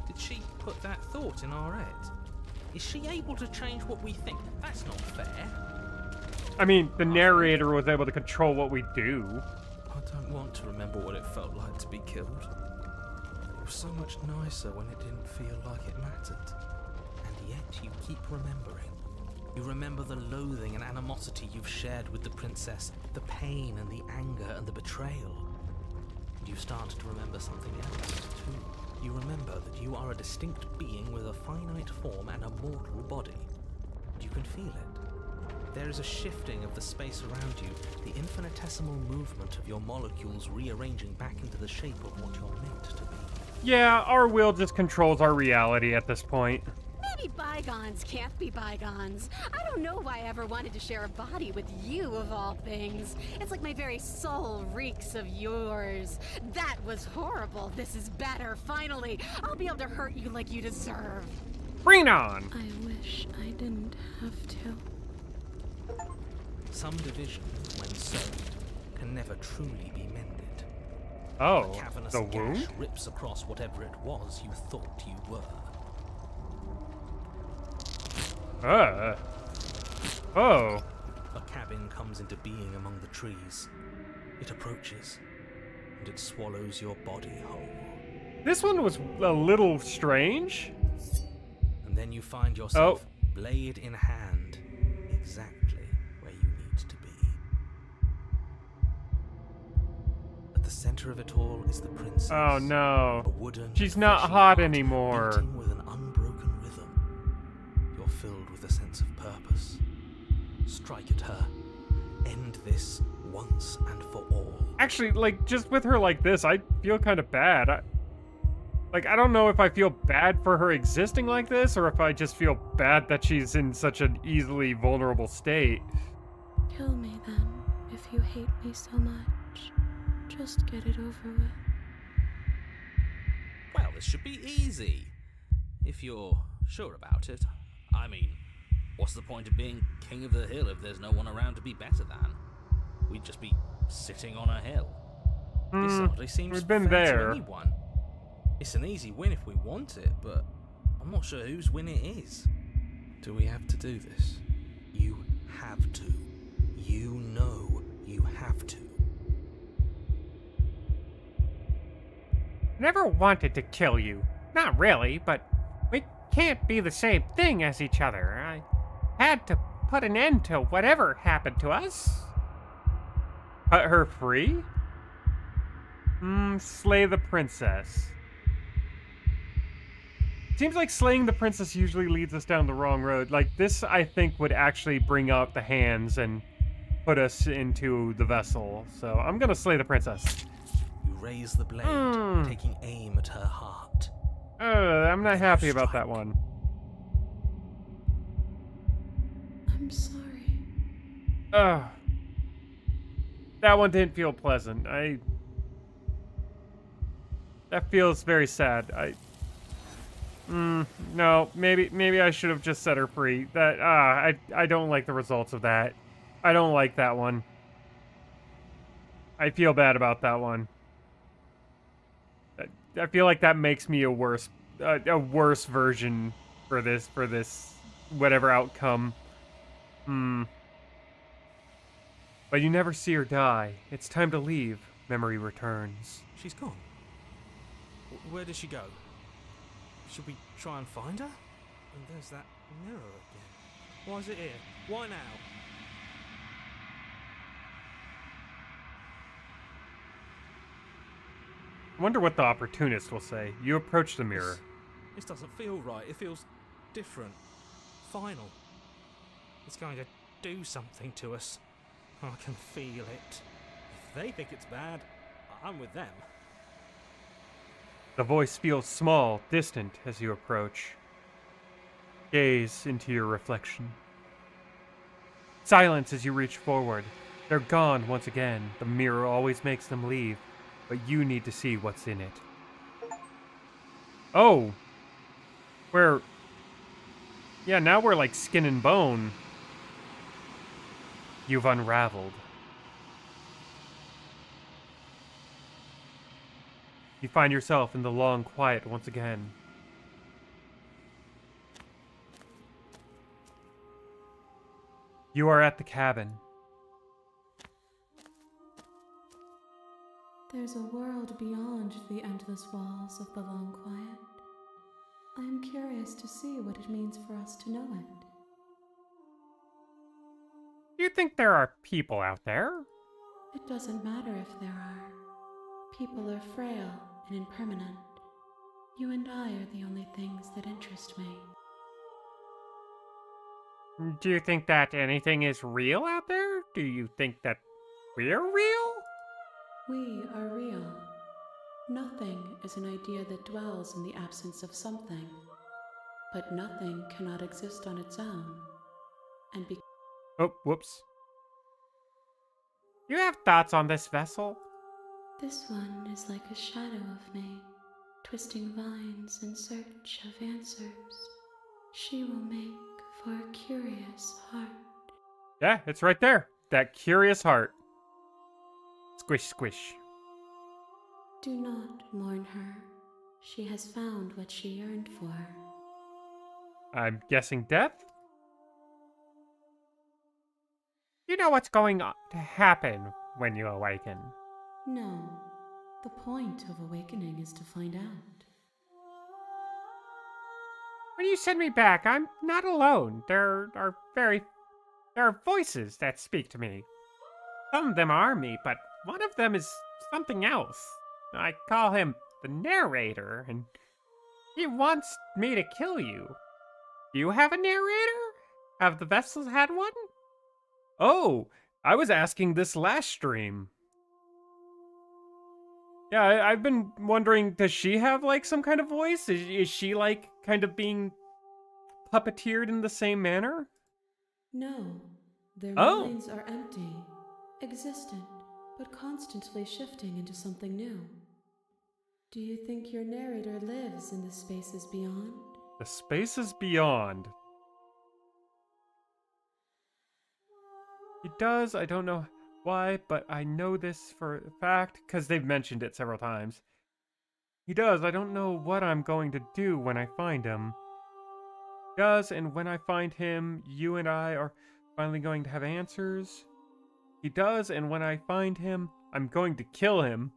Did she put that thought in our head? Is she able to change what we think? That's not fair. I mean, the narrator was able to control what we do. I don't want to remember what it felt like to be killed. It was so much nicer when it didn't feel like it mattered. And yet you keep remembering. You remember the loathing and animosity animosity you've shared with the princess, the pain and the anger and the betrayal. And you start to remember something else, too. You remember that you are a distinct being with a finite form and a mortal body. And you can feel it. There is a shifting of the space around you, the infinitesimal movement of your molecules rearranging back into the shape of what you're meant to be. Yeah, our will just controls our reality at this point. Maybe bygones can't be bygones. I don't know why I ever wanted to share a body with you, of all things. It's like my very soul reeks of yours. That was horrible. This is better. Finally, I'll be able to hurt you like you deserve. Bring it on! I wish I didn't have to. Some division, when sowed, can never truly be mended. Oh, A cavernous the gash wound? rips across whatever it was you thought you were. Oh. A cabin comes into being among the trees. It approaches, and it swallows your body whole. This one was a little strange. And then you find yourself, blade in hand, exactly where you need to be. At the center of it all is the princess. Oh no. A wooden, She's not fleshy hot heart anymore. beating with an unbroken rhythm. You're filled with a sense of purpose. Strike at her. End this once and for all. Actually, like, just with her like this, I feel kind of bad. I don't know if I feel bad for her existing like this, or if I just feel bad that she's in such an easily vulnerable state. Kill me then, if you hate me so much. Just get it over with. Well, this should be easy. If you're sure about it. I mean, what's the point of being king of the hill if there's no one around to be better than? We'd just be sitting on a hill. This hardly seems we've been fair there. to anyone. It's an easy win if we want it, but I'm not sure whose win it is. Do we have to do this? You have to. You know you have to. Never wanted to kill you. Not really, but we can't be the same thing as each other. I had to put an end to whatever happened to us. Cut her free? Slay the princess. Seems like slaying the princess usually leads us down the wrong road. Like, this, I think, would actually bring out the hands and put us into the vessel. So, I'm gonna slay the princess. You raise the blade, taking aim at her heart. I'm not happy about that one. I'm sorry. That one didn't feel pleasant. That feels very sad. No, maybe I should have just set her free. I don't like the results of that. I don't like that one. I feel bad about that one. I feel like that makes me a worse version for this whatever outcome. But you never see her die. It's time to leave. Memory returns. She's gone. Where did she go? Should we try and find her? And there's that mirror again. Why is it here? Why now? I wonder what the opportunist will say. You approach the mirror. This doesn't feel right. It feels different. Final. It's going to do something to us. I can feel it. If they think it's bad, I'm with them. The voice feels small, distant as you approach. Gaze into your reflection. Silence as you reach forward. They're gone once again. The mirror always makes them leave, but you need to see what's in it. Oh! Yeah, now we're like skin and bone. You've unraveled. You find yourself in the long quiet once again. You are at the cabin. There's a world beyond the endless walls of the long quiet. I am curious to see what it means for us to know it. Do you think there are people out there? It doesn't matter if there are. People are frail and impermanent. You and I are the only things that interest me. Do you think that anything is real out there? Do you think that we're real? We are real. Nothing is an idea that dwells in the absence of something. But nothing cannot exist on its own. And Oh, whoops. You have thoughts on this vessel? this one is like a shadow of me, twisting vines in search of answers. She will make for a curious heart. Yeah, it's right there. That curious heart. Squish, squish. Do not mourn her. She has found what she yearned for. I'm guessing death? You know what's going to happen when you awaken. No, the point of awakening is to find out. When you send me back, I'm not alone. There are voices that speak to me. Some of them are me, but one of them is something else. I call him the narrator, and he wants me to kill you. Do you have a narrator? Have the vessels had one? Oh, I was asking this last stream. Yeah, I've been wondering, does she have, like, some kind of voice? Is she, like, kind of being puppeteered in the same manner? No, their Oh. minds are empty, existent, but constantly shifting into something new. Do you think your narrator lives in the spaces beyond? The spaces beyond. He does, I don't know why, but I know this for a fact, because they've mentioned it several times. He does, I don't know what I'm going to do when I find him. He does, and when I find him, you and I are finally going to have answers. He does, and when I find him, I'm going to kill him.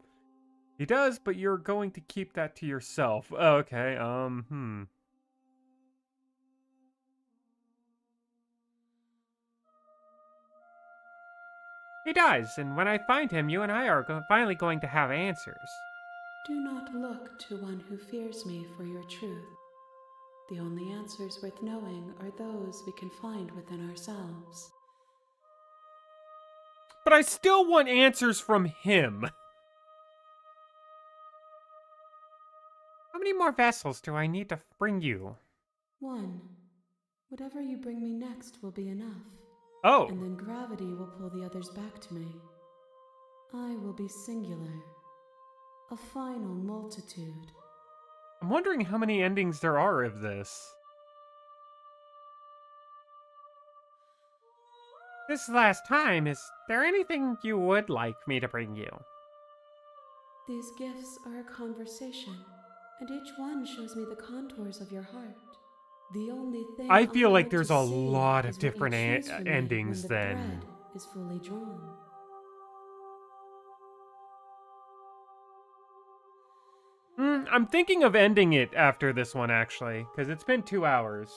He does, but you're going to keep that to yourself. Oh, okay, He does, and when I find him, you and I are finally going to have answers. Do not look to one who fears me for your truth. The only answers worth knowing are those we can find within ourselves. But I still want answers from him. How many more vessels do I need to bring you? One. Whatever you bring me next will be enough. Oh. And then gravity will pull the others back to me. I will be singular. A final multitude. I'm wondering how many endings there are of this. This last time, is there anything you would like me to bring you? These gifts are a conversation, and each one shows me the contours of your heart. The only thing I feel like want there's to a see lot is of what you different choose for me endings when the then. thread is fully drawn. I'm thinking of ending it after this one, actually, because it's been 2 hours.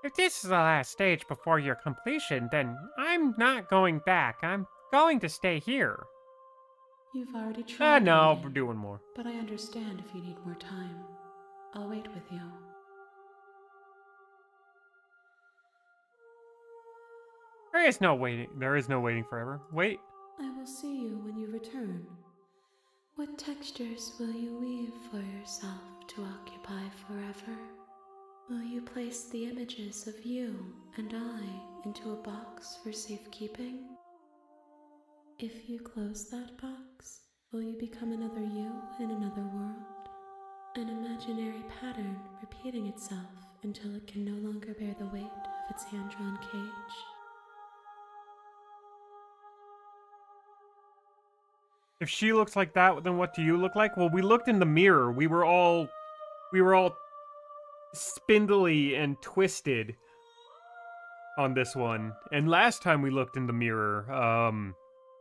If this is the last stage before your completion, then I'm not going back. I'm going to stay here. You've already tried. No, waiting, we're doing more. But I understand if you need more time. I'll wait with you. There is no waiting. There is no waiting forever. Wait. I will see you when you return. What textures will you weave for yourself to occupy forever? Will you place the images of you and I into a box for safekeeping? If you close that box, will you become another you in another world? An imaginary pattern repeating itself until it can no longer bear the weight of its hand-drawn cage? If she looks like that, then what do you look like? Well, we looked in the mirror. We were all spindly and twisted on this one. And last time we looked in the mirror,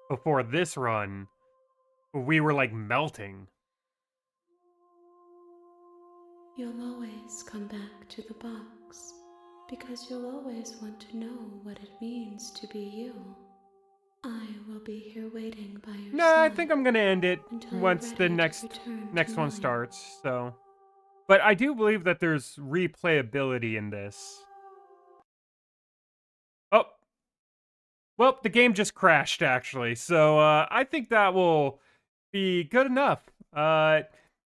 before this run, we were like melting. You'll always come back to the box because you'll always want to know what it means to be you. I will be here waiting by your No, I side think I'm gonna end it until you're once the ready to next return to next one mine. starts. So, but I do believe that there's replayability in this. Oh, well, the game just crashed actually. So I think that will be good enough.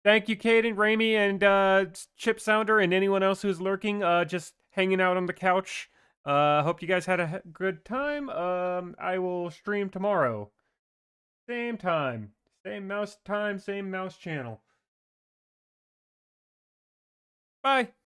Thank you, Caden, Raimi, and Chip Sounder, and anyone else who's lurking, just hanging out on the couch. Hope you guys had a good time. I will stream tomorrow. Same time. Same mouse channel. Bye.